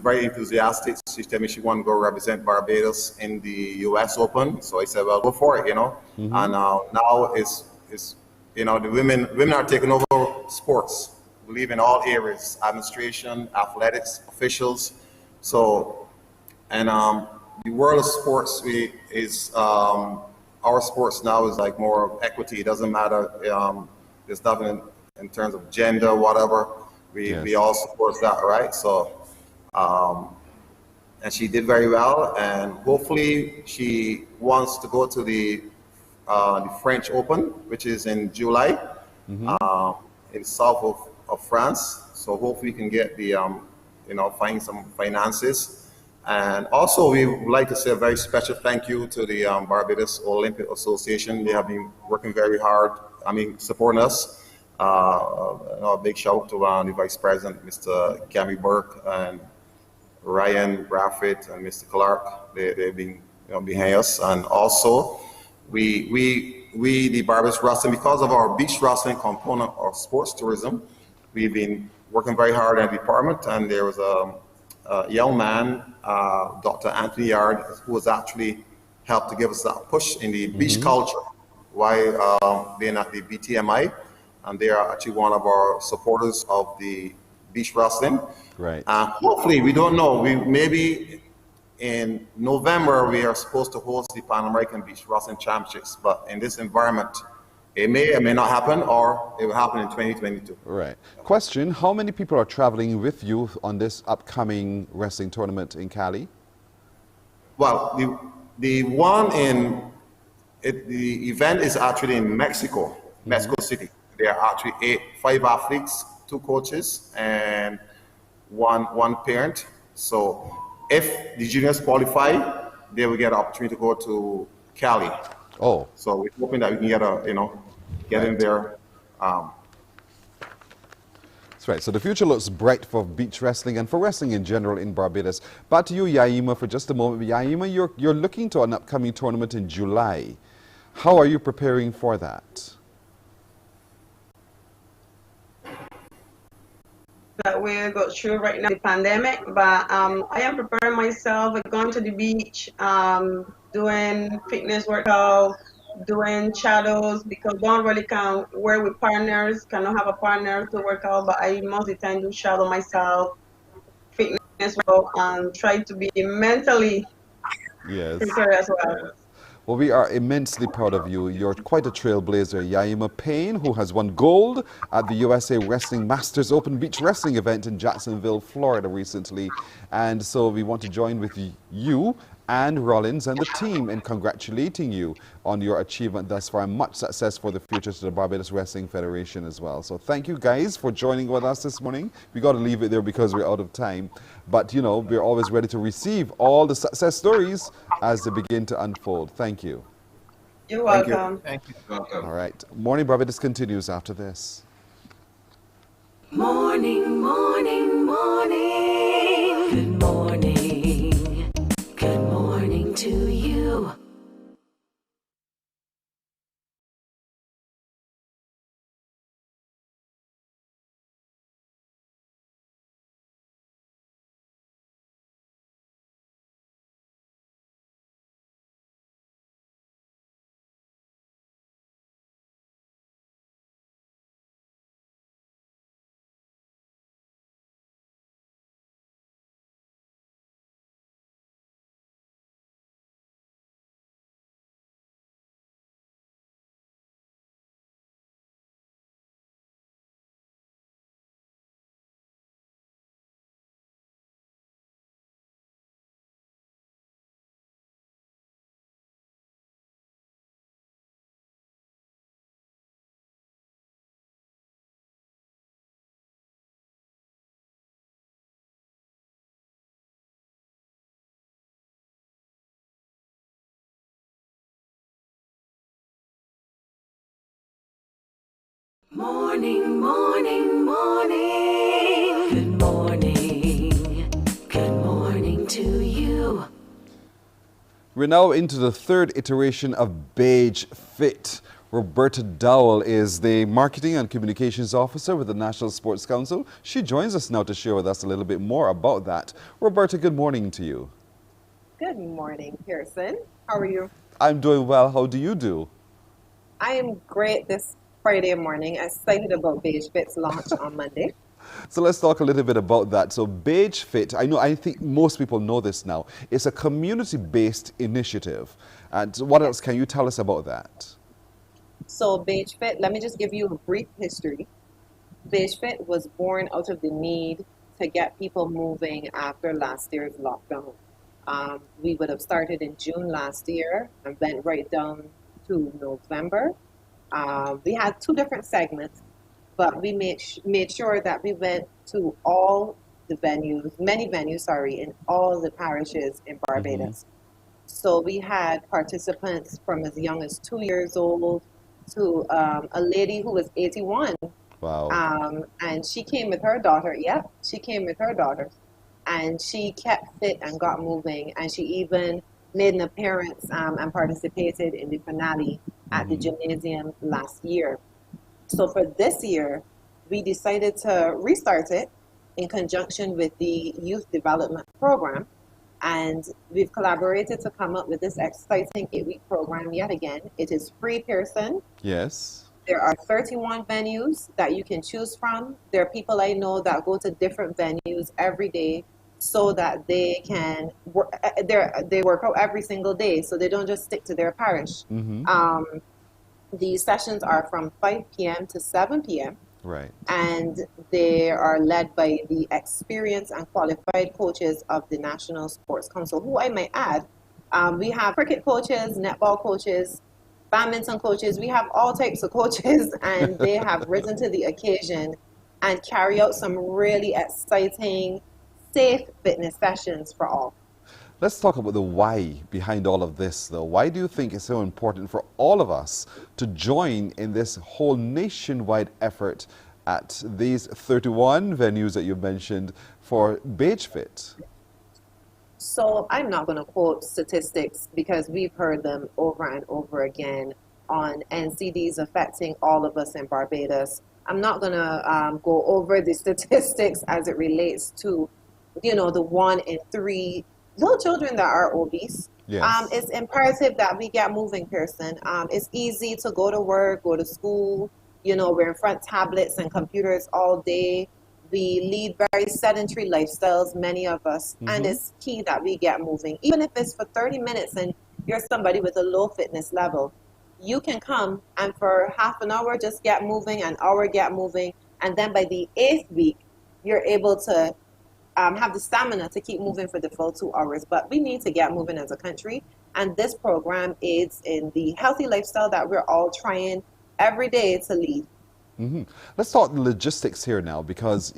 very enthusiastic. She told me she wanted to go represent Barbados in the U.S. Open. So I said, well, go for it, you know. And now it's you know, the women are taking over sports. I believe in all areas: administration, athletics, officials. So, and the world of sports our sports now is like more of equity. It doesn't matter. There's nothing in terms of gender, whatever. We all support that, right? So, and she did very well, and hopefully she wants to go to the French Open, which is in July, in the south of France. So hopefully we can get the, you know, find some finances. And also we would like to say a very special thank you to the Barbados Olympic Association. They have been working very hard, supporting us. A big shout out to the Vice President, Mr. Cammy Burke, and Ryan Braffett and Mr. Clark. They've been behind us. And also, we the Barbados Wrestling, because of our beach wrestling component of sports tourism, we've been working very hard in the department, and there was a young man, Dr. Anthony Yard, who was actually helped to give us that push in the beach culture while being at the BTMI, and they are actually one of our supporters of the beach wrestling. Right. Hopefully, we don't know, maybe in November we are supposed to host the Pan American Beach Wrestling Championships, but in this environment, it may or may not happen, or it will happen in 2022. Right. Question, how many people are traveling with you on this upcoming wrestling tournament in Cali? Well, the event is actually in Mexico City. There are actually 5 athletes, 2 coaches, and one parent. So if the juniors qualify, they will get an opportunity to go to Cali. Oh. So we're hoping that we can get in there. That's right. So the future looks bright for beach wrestling and for wrestling in general in Barbados. Back to you, Yaima, for just a moment. Yaima, you're looking to an upcoming tournament in July. How are you preparing for that? That we go through right now, the pandemic, but I am preparing myself, going to the beach, doing fitness workout, doing shadows, because don't really can work with partners, cannot have a partner to work out, but I most of the time do shadow myself, fitness workout, and try to be mentally prepared as well. Well, we are immensely proud of you. You're quite a trailblazer. Yaima Payne, who has won gold at the USA Wrestling Masters Open Beach Wrestling event in Jacksonville, Florida recently. And so we want to join with you and Rollins and the team in congratulating you on your achievement thus far, and much success for the future to the Barbados Wrestling Federation as well. So thank you guys for joining with us this morning. We got to leave it there because we're out of time. But, we're always ready to receive all the success stories as they begin to unfold. Thank you. You're welcome. Thank you. Welcome. All right. Morning Barbados continues after this. Morning, morning, morning. Good morning. Good morning to you. Morning, morning, morning. Good morning. Good morning to you. We're now into the third iteration of Bige Fit. Roberta Dowell is the Marketing and Communications Officer with the National Sports Council. She joins us now to share with us a little bit more about that. Roberta, good morning to you. Good morning, Pearson. How are you? I'm doing well. How do you do? I am great this Friday morning. Excited about Bige Fit's launch on Monday. So let's talk a little bit about that. So Bige Fit, I think most people know this now. It's a community-based initiative. And what else can you tell us about that? So Bige Fit, let me just give you a brief history. Bige Fit was born out of the need to get people moving after last year's lockdown. We would have started in June last year and went right down to November. We had 2 different segments, but we made sure that we went to all the venues, many venues, in all the parishes in Barbados. So we had participants from as young as 2 years old to a lady who was 81. Wow. And she came with her daughter. Yep, she came with her daughter. And she kept fit and got moving. And she even made an appearance and participated in the finale at the gymnasium last year. So for this year, we decided to restart it in conjunction with the Youth Development Program. And we've collaborated to come up with this exciting 8-week program yet again. It is free, Pearson. Yes. There are 31 venues that you can choose from. There are people I know that go to different venues every day so that they can work, they work out every single day, so they don't just stick to their parish. The sessions are from 5 p.m. to 7 p.m. Right. And they are led by the experienced and qualified coaches of the National Sports Council, who I might add, we have cricket coaches, netball coaches, badminton coaches. We have all types of coaches, and they have risen to the occasion and carry out some really exciting, safe fitness sessions for all. Let's talk about the why behind all of this, though. Why do you think it's so important for all of us to join in this whole nationwide effort at these 31 venues that you mentioned for Bige Fit? So I'm not going to quote statistics because we've heard them over and over again on NCDs affecting all of us in Barbados. I'm not going to go over the statistics as it relates to, you know, the 1 in 3 little children that are obese. Yes. It's imperative that we get moving, Pearson. It's easy to go to work, go to school. You know, we're in front of tablets and computers all day. We lead very sedentary lifestyles, many of us, and it's key that we get moving. Even if it's for 30 minutes and you're somebody with a low fitness level, you can come and for half an hour just get moving, an hour get moving, and then by the 8th week, you're able to have the stamina to keep moving for the full 2 hours. But we need to get moving as a country, and this program aids in the healthy lifestyle that we're all trying every day to lead. Let's talk logistics here now, because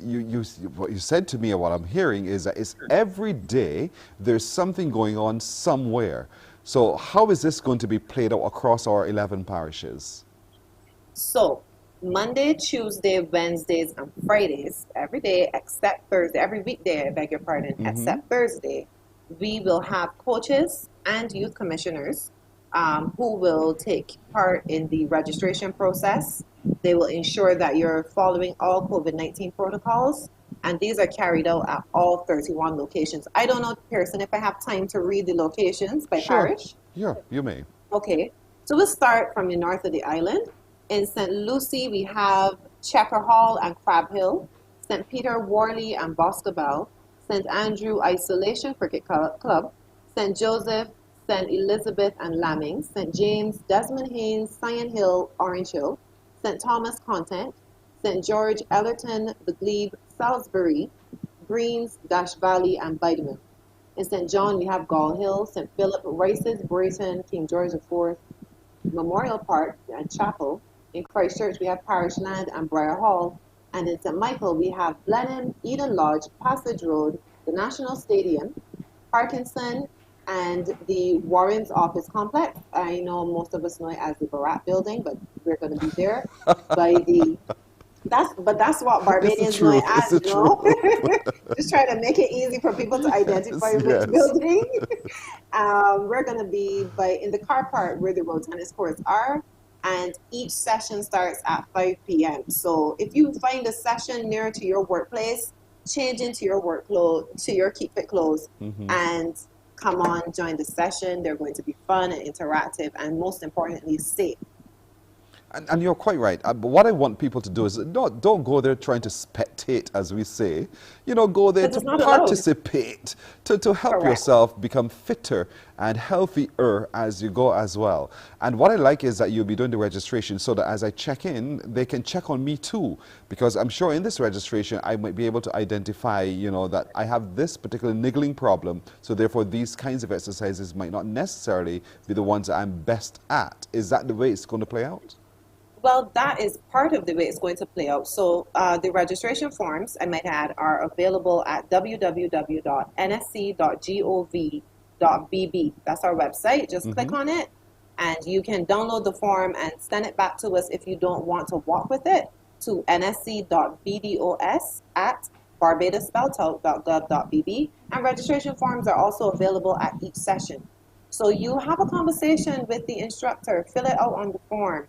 what you said to me and what I'm hearing is that it's every day there's something going on somewhere. So how is this going to be played out across our 11 parishes? So Monday, Tuesday, Wednesdays, and Fridays, every day except Thursday, every weekday, I beg your pardon, except Thursday, we will have coaches and youth commissioners who will take part in the registration process. They will ensure that you're following all COVID-19 protocols, and these are carried out at all 31 locations. I don't know, Pearson, if I have time to read the locations by parish. Yeah, you may. Okay, so we'll start from the north of the island. In St. Lucie, we have Checker Hall and Crab Hill, St. Peter, Worley, and Boscobel, St. Andrew Isolation Cricket Club, St. Joseph, St. Elizabeth and Lamming, St. James, Desmond Haynes, Cyan Hill, Orange Hill, St. Thomas Content, St. George, Ellerton, The Glebe, Salisbury, Greens, Dash Valley, and Bideman. In St. John, we have Gall Hill, St. Philip, Rices, Brayton, King George IV, Memorial Park, and Chapel. In Christchurch, we have Parish Land and Briar Hall. And in St. Michael, we have Blenheim, Eden Lodge, Passage Road, the National Stadium, Parkinson, and the Warren's Office Complex. I know most of us know it as the Barat Building, but we're going to be there by the... That's what Barbadians know it as, you know? Just try to make it easy for people to identify which building. We're going to be in the car park where the road tennis courts are, and each session starts at 5 p.m. So if you find a session near to your workplace, change into your work clothes, to your Keep Fit clothes, and come on, join the session. They're going to be fun and interactive, and most importantly, safe. And you're quite right. But what I want people to do is don't go there trying to spectate, as we say. You know, go there to participate, to help yourself become fitter and healthier as you go as well. And what I like is that you'll be doing the registration so that as I check in, they can check on me too. Because I'm sure in this registration, I might be able to identify, you know, that I have this particular niggling problem. So therefore, these kinds of exercises might not necessarily be the ones that I'm best at. Is that the way it's going to play out? Well, that is part of the way it's going to play out. So the registration forms, I might add, are available at www.nsc.gov.bb. That's our website. Just click on it, and you can download the form and send it back to us if you don't want to walk with it, to nsc.bdos@barbadospeltout.gov.bb. And registration forms are also available at each session. So you have a conversation with the instructor, fill it out on the form.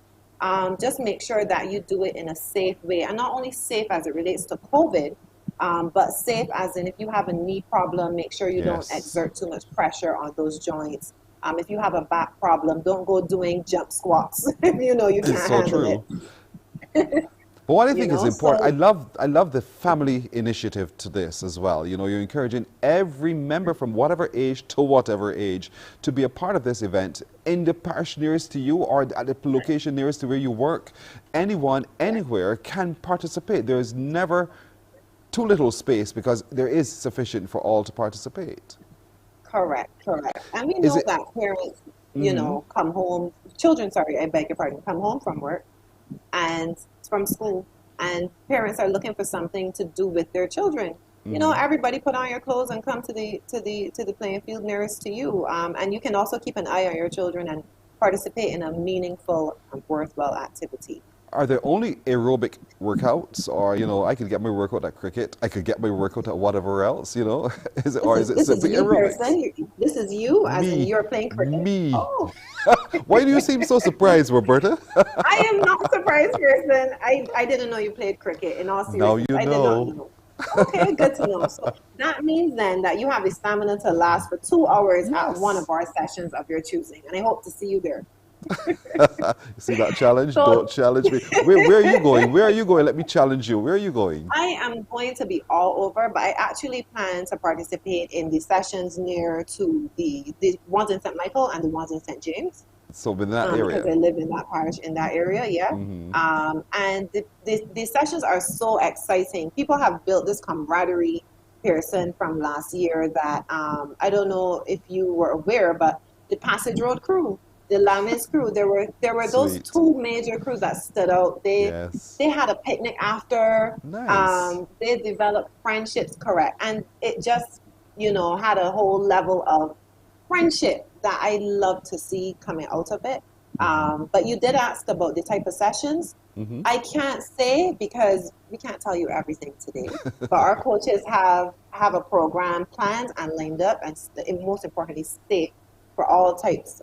just make sure that you do it in a safe way, and not only safe as it relates to COVID, but safe as in if you have a knee problem, make sure you don't exert too much pressure on those joints. If you have a back problem, don't go doing jump squats if you know you can't It's so handle true. it. But what I think is important, so I love the family initiative to this as well. You know, you're encouraging every member from whatever age to whatever age to be a part of this event in the parish nearest to you or at the location nearest to where you work. Anyone, anywhere can participate. There is never too little space because there is sufficient for all to participate. Correct. And we know that parents, you know, come home, children, sorry, I beg your pardon, come home from work and from school, and parents are looking for something to do with their children. You know, everybody put on your clothes and come to the playing field nearest to you. And you can also keep an eye on your children and participate in a meaningful and worthwhile activity. Are there only aerobic workouts, or you know, I could get my workout at cricket, I could get my workout at whatever else, you know? Is it simply aerobics? This is you, as in you're playing cricket. Me. Oh. Why do you seem so surprised, Roberta? I am not surprised, Pearson. I didn't know you played cricket. In all seriousness, Now you I did not know. Okay, good to know. So that means then that you have the stamina to last for 2 hours at one of our sessions of your choosing, and I hope to see you there. See that challenge? Don't challenge me. Where are you going? Where are you going? Let me challenge you. Where are you going? I am going to be all over, but I actually plan to participate in the sessions near to the ones in St. Michael and the ones in St. James. So in that area? Because I live in that parish, in that area, yeah. And the sessions are so exciting. People have built this camaraderie, Pearson, from last year that I don't know if you were aware, but the Passage Road crew, the Lamis crew, there were those two major crews that stood out. They had a picnic after. Nice. They developed friendships, correct, and it just, you know, had a whole level of friendship that I love to see coming out of it. But you did ask about the type of sessions. I can't say because we can't tell you everything today. But our coaches have a program planned and lined up, and most importantly, safe for all types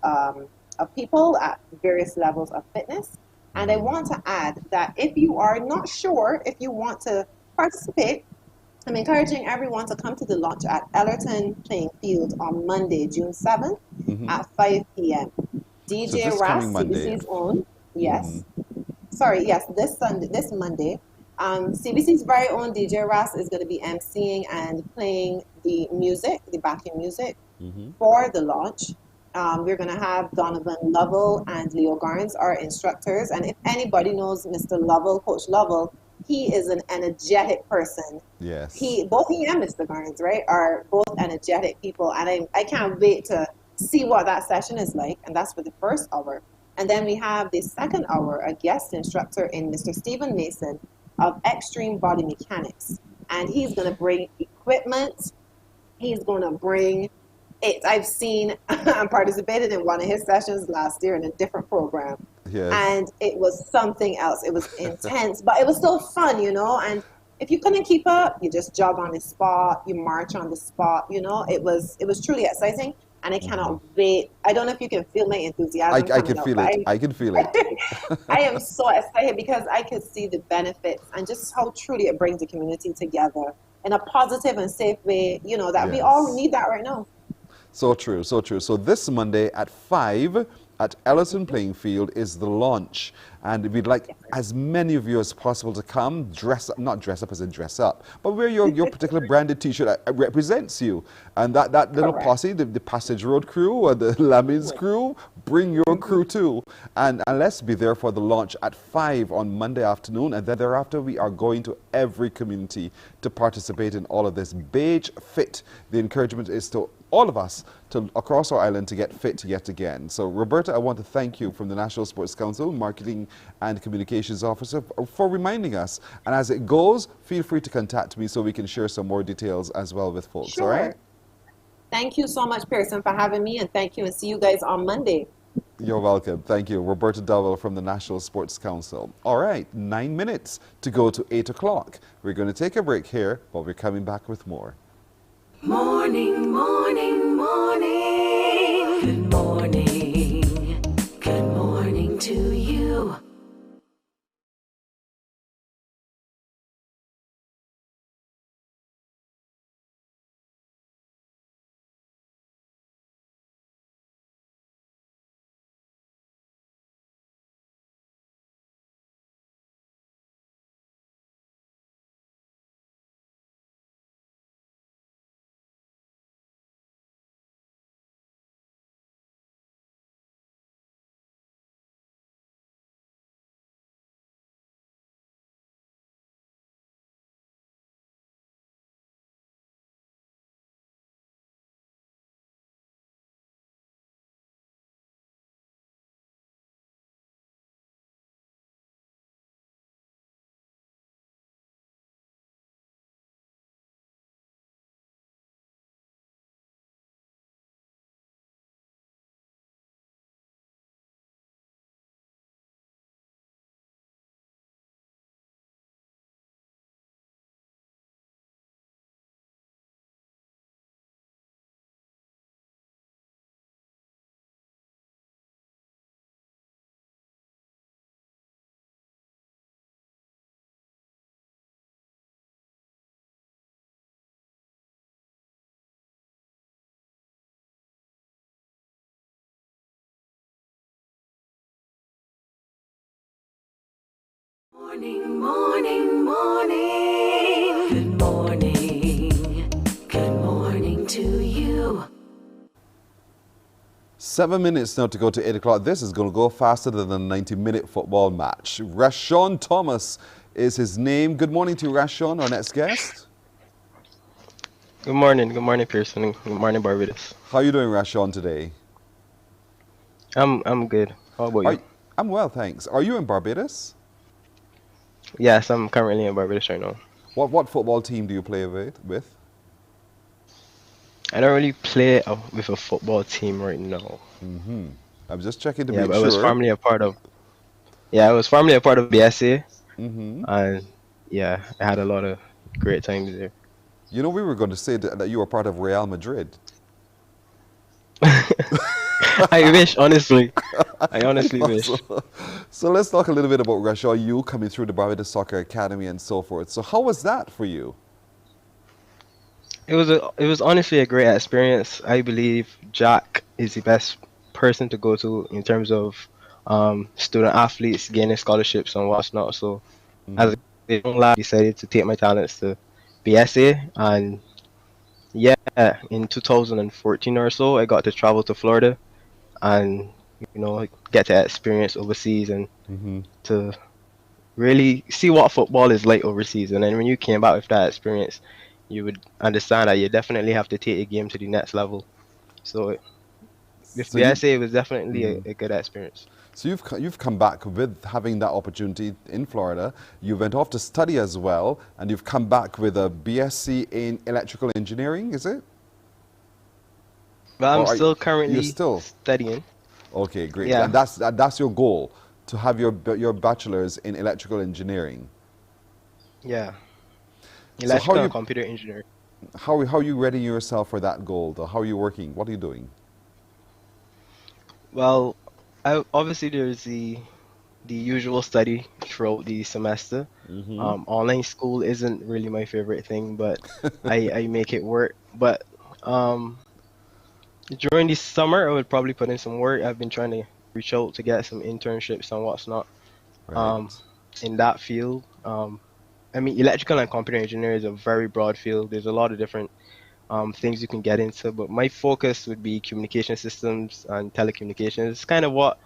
of people at various levels of fitness. And I want to add that if you are not sure if you want to participate, I'm encouraging everyone to come to the launch at Ellerton Playing Field on Monday, June 7th at 5 p.m. DJ Ras, CBC's own, this Monday. CBC's very own DJ Ras is going to be emceeing and playing the music, the backing music for the launch. We're going to have Donovan Lovell and Leo Garnes, our instructors. And if anybody knows Mr. Lovell, Coach Lovell, he is an energetic person. Yes. Both he and Mr. Garnes, right, are both energetic people. And I can't wait to see what that session is like. And that's for the first hour. And then we have the second hour, a guest instructor in Mr. Stephen Mason of Extreme Body Mechanics. And he's going to bring equipment. He's going to bring it. I've seen and participated in one of his sessions last year in a different program. Yes. And it was something else. It was intense, but it was so fun, you know. And if you couldn't keep up, you just jog on the spot, you march on the spot, you know. It was truly exciting, and I cannot wait. I don't know if you can feel my enthusiasm. I can feel it. I can feel it. I am so excited because I could see the benefits and just how truly it brings the community together in a positive and safe way, you know, that we all need that right now. So true, so true. So this Monday at 5 at Ellison Playing Field is the launch. And we'd like as many of you as possible to come, dress up, not dress up as in dress up, but wear your particular branded t-shirt that represents you. And that little posse, the Passage Road crew or the Lamins crew, bring your crew too. And let's be there for the launch at 5 on Monday afternoon. And then thereafter, we are going to every community to participate in all of this. Bige Fit. The encouragement is to all of us across our island to get fit yet again. So Roberta, I want to thank you from the National Sports Council, Marketing and Communications Officer, for reminding us. And as it goes, feel free to contact me so we can share some more details as well with folks. Sure. All right? Thank you so much, Pearson, for having me, and thank you, and see you guys on Monday. You're welcome. Thank you. Roberta Dowell from the National Sports Council. All right, 9 minutes to go to 8 o'clock. We're going to take a break here, but we're coming back with more. Morning, morning, morning. Good morning. Good morning to you. Morning, morning, morning. Good morning. Good morning to you. 7 minutes now to go to 8 o'clock. This is going to go faster than a 90-minute football match. Rashawn Thomas is his name. Good morning to you, Rashawn, our next guest. Good morning, Pearson. Good morning, Barbados. How are you doing, Rashawn, today? I'm good. How about you? I'm well, thanks. Are you in Barbados? Yes, I'm currently in Barbados right now. What football team do you play with? I don't really play with a football team right now. I'm just checking to Yeah, make but I sure. was formerly a part of. Yeah, I was formerly a part of BSA, and yeah, I had a lot of great times there. You know, we were going to say that you were part of Real Madrid. I wish, honestly. I honestly wish. So let's talk a little bit about Rashawn, you coming through the Barbados Soccer Academy and so forth. So how was that for you? It was honestly a great experience. I believe Jack is the best person to go to in terms of student athletes gaining scholarships and whatnot. So as a young lad, I decided to take my talents to BSA, and yeah, in 2014 or so, I got to travel to Florida and get to experience overseas and to really see what football is like overseas. And then when you came back with that experience, you would understand that you definitely have to take a game to the next level. So with BSA, it was definitely a good experience. So you've come back with having that opportunity in Florida. You went off to study as well, and you've come back with a BSc in electrical engineering, is it? Well, I'm still currently studying. Okay, great. Yeah. And that's your goal, to have your bachelor's in electrical engineering. Yeah. So Electrical and computer engineering. How are you readying yourself for that goal? Though? How are you working? What are you doing? Well, obviously there's the usual study throughout the semester. Online school isn't really my favorite thing, but I make it work. But during the summer, I would probably put in some work. I've been trying to reach out to get some internships and what's not in that field. I mean, electrical and computer engineering is a very broad field. There's a lot of different things you can get into, but my focus would be communication systems and telecommunications. It's kind of what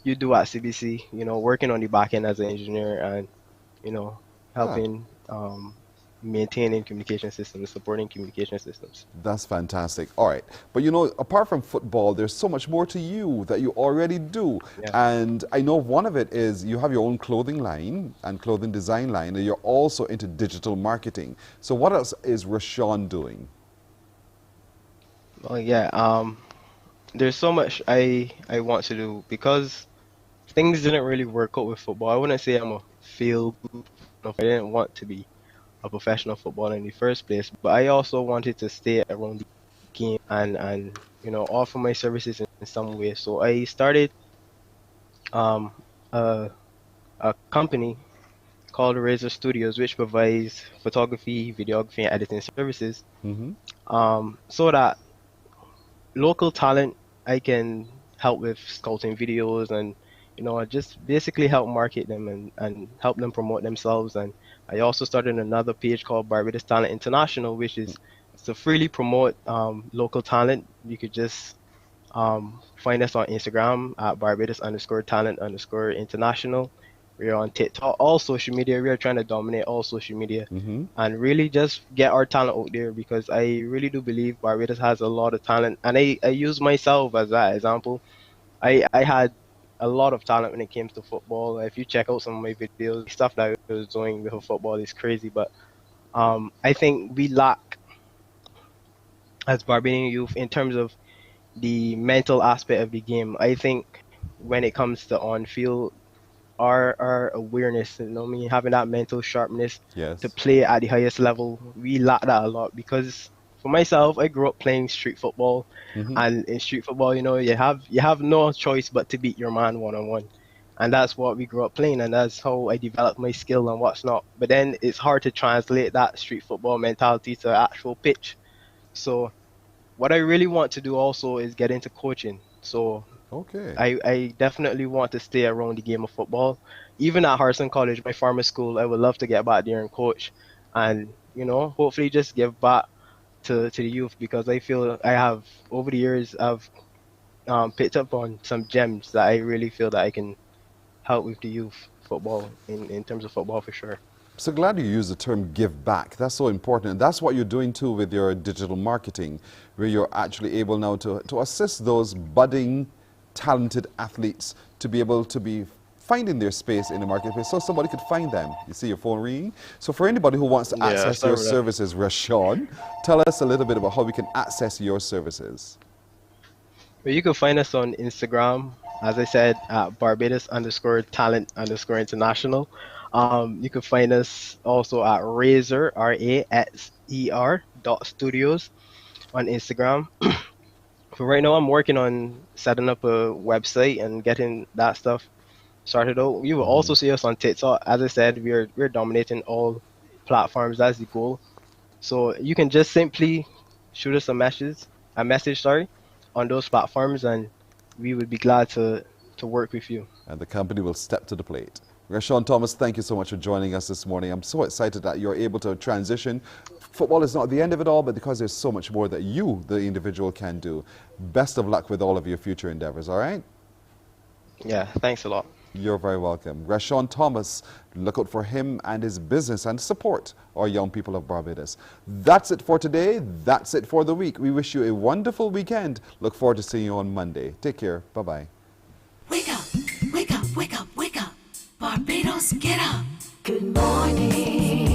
you do at CBC, working on the back end as an engineer and, helping maintaining communication systems, supporting communication systems. That's fantastic. All right. But apart from football, there's so much more to you that you already do. Yeah. And I know one of it is you have your own clothing line and clothing design line, and you're also into digital marketing. So what else is Rashawn doing? Well, yeah, there's so much I want to do because things didn't really work out with football. I wouldn't say I'm a failed. I didn't want to be a professional footballer in the first place, but I also wanted to stay around the game and offer my services in some way. So I started a company called Razor Studios, which provides photography, videography, and editing services. So that local talent I can help with scouting videos and just basically help market them and help them promote themselves. And I also started another page called Barbados Talent International, which is to freely promote local talent. You could just find us on Instagram at Barbados_talent_international. We're on TikTok, all social media. We are trying to dominate all social media and really just get our talent out there, because I really do believe Barbados has a lot of talent. And I use myself as that example. I had a lot of talent when it came to football. If you check out some of my videos, stuff that I was doing with football is crazy. But I think we lack, as Barbadian youth, in terms of the mental aspect of the game. I think when it comes to on-field, our awareness, having that mental sharpness to play at the highest level, we lack that a lot. Because for myself, I grew up playing street football, and in street football, you have no choice but to beat your man one-on-one, and that's what we grew up playing, and that's how I developed my skill and what's not. But then it's hard to translate that street football mentality to actual pitch. So what I really want to do also is get into coaching. So Okay. I definitely want to stay around the game of football. Even at Harrison College, my former school, I would love to get back there and coach, and hopefully just give back to the youth, because I feel I have over the years I've picked up on some gems that I really feel that I can help with the youth football in terms of football for sure. So glad you use the term give back. That's so important. And that's what you're doing too with your digital marketing, where you're actually able now to assist those budding, talented athletes to be able to be finding their space in the marketplace so somebody could find them. You see your phone ringing? So for anybody who wants to access your services, Rashawn, tell us a little bit about how we can access your services. Well, you can find us on Instagram, as I said, at Barbados_talent_international. You can find us also at Razor, RASER.studios on Instagram. But right now, I'm working on setting up a website and getting that stuff started out. You will also see us on TikTok. As I said, we're dominating all platforms. That's the goal. So you can just simply shoot us a message, on those platforms, and we would be glad to work with you. And the company will step to the plate. Rashawn Thomas, thank you so much for joining us this morning. I'm so excited that you're able to transition. Football is not the end of it all, but because there's so much more that you, the individual, can do. Best of luck with all of your future endeavors, all right? Yeah, thanks a lot. You're very welcome. Rashawn Thomas, look out for him and his business and support our young people of Barbados. That's it for today. That's it for the week. We wish you a wonderful weekend. Look forward to seeing you on Monday. Take care. Bye-bye. Wake up, wake up, wake up, wake up. Barbados, get up. Good morning.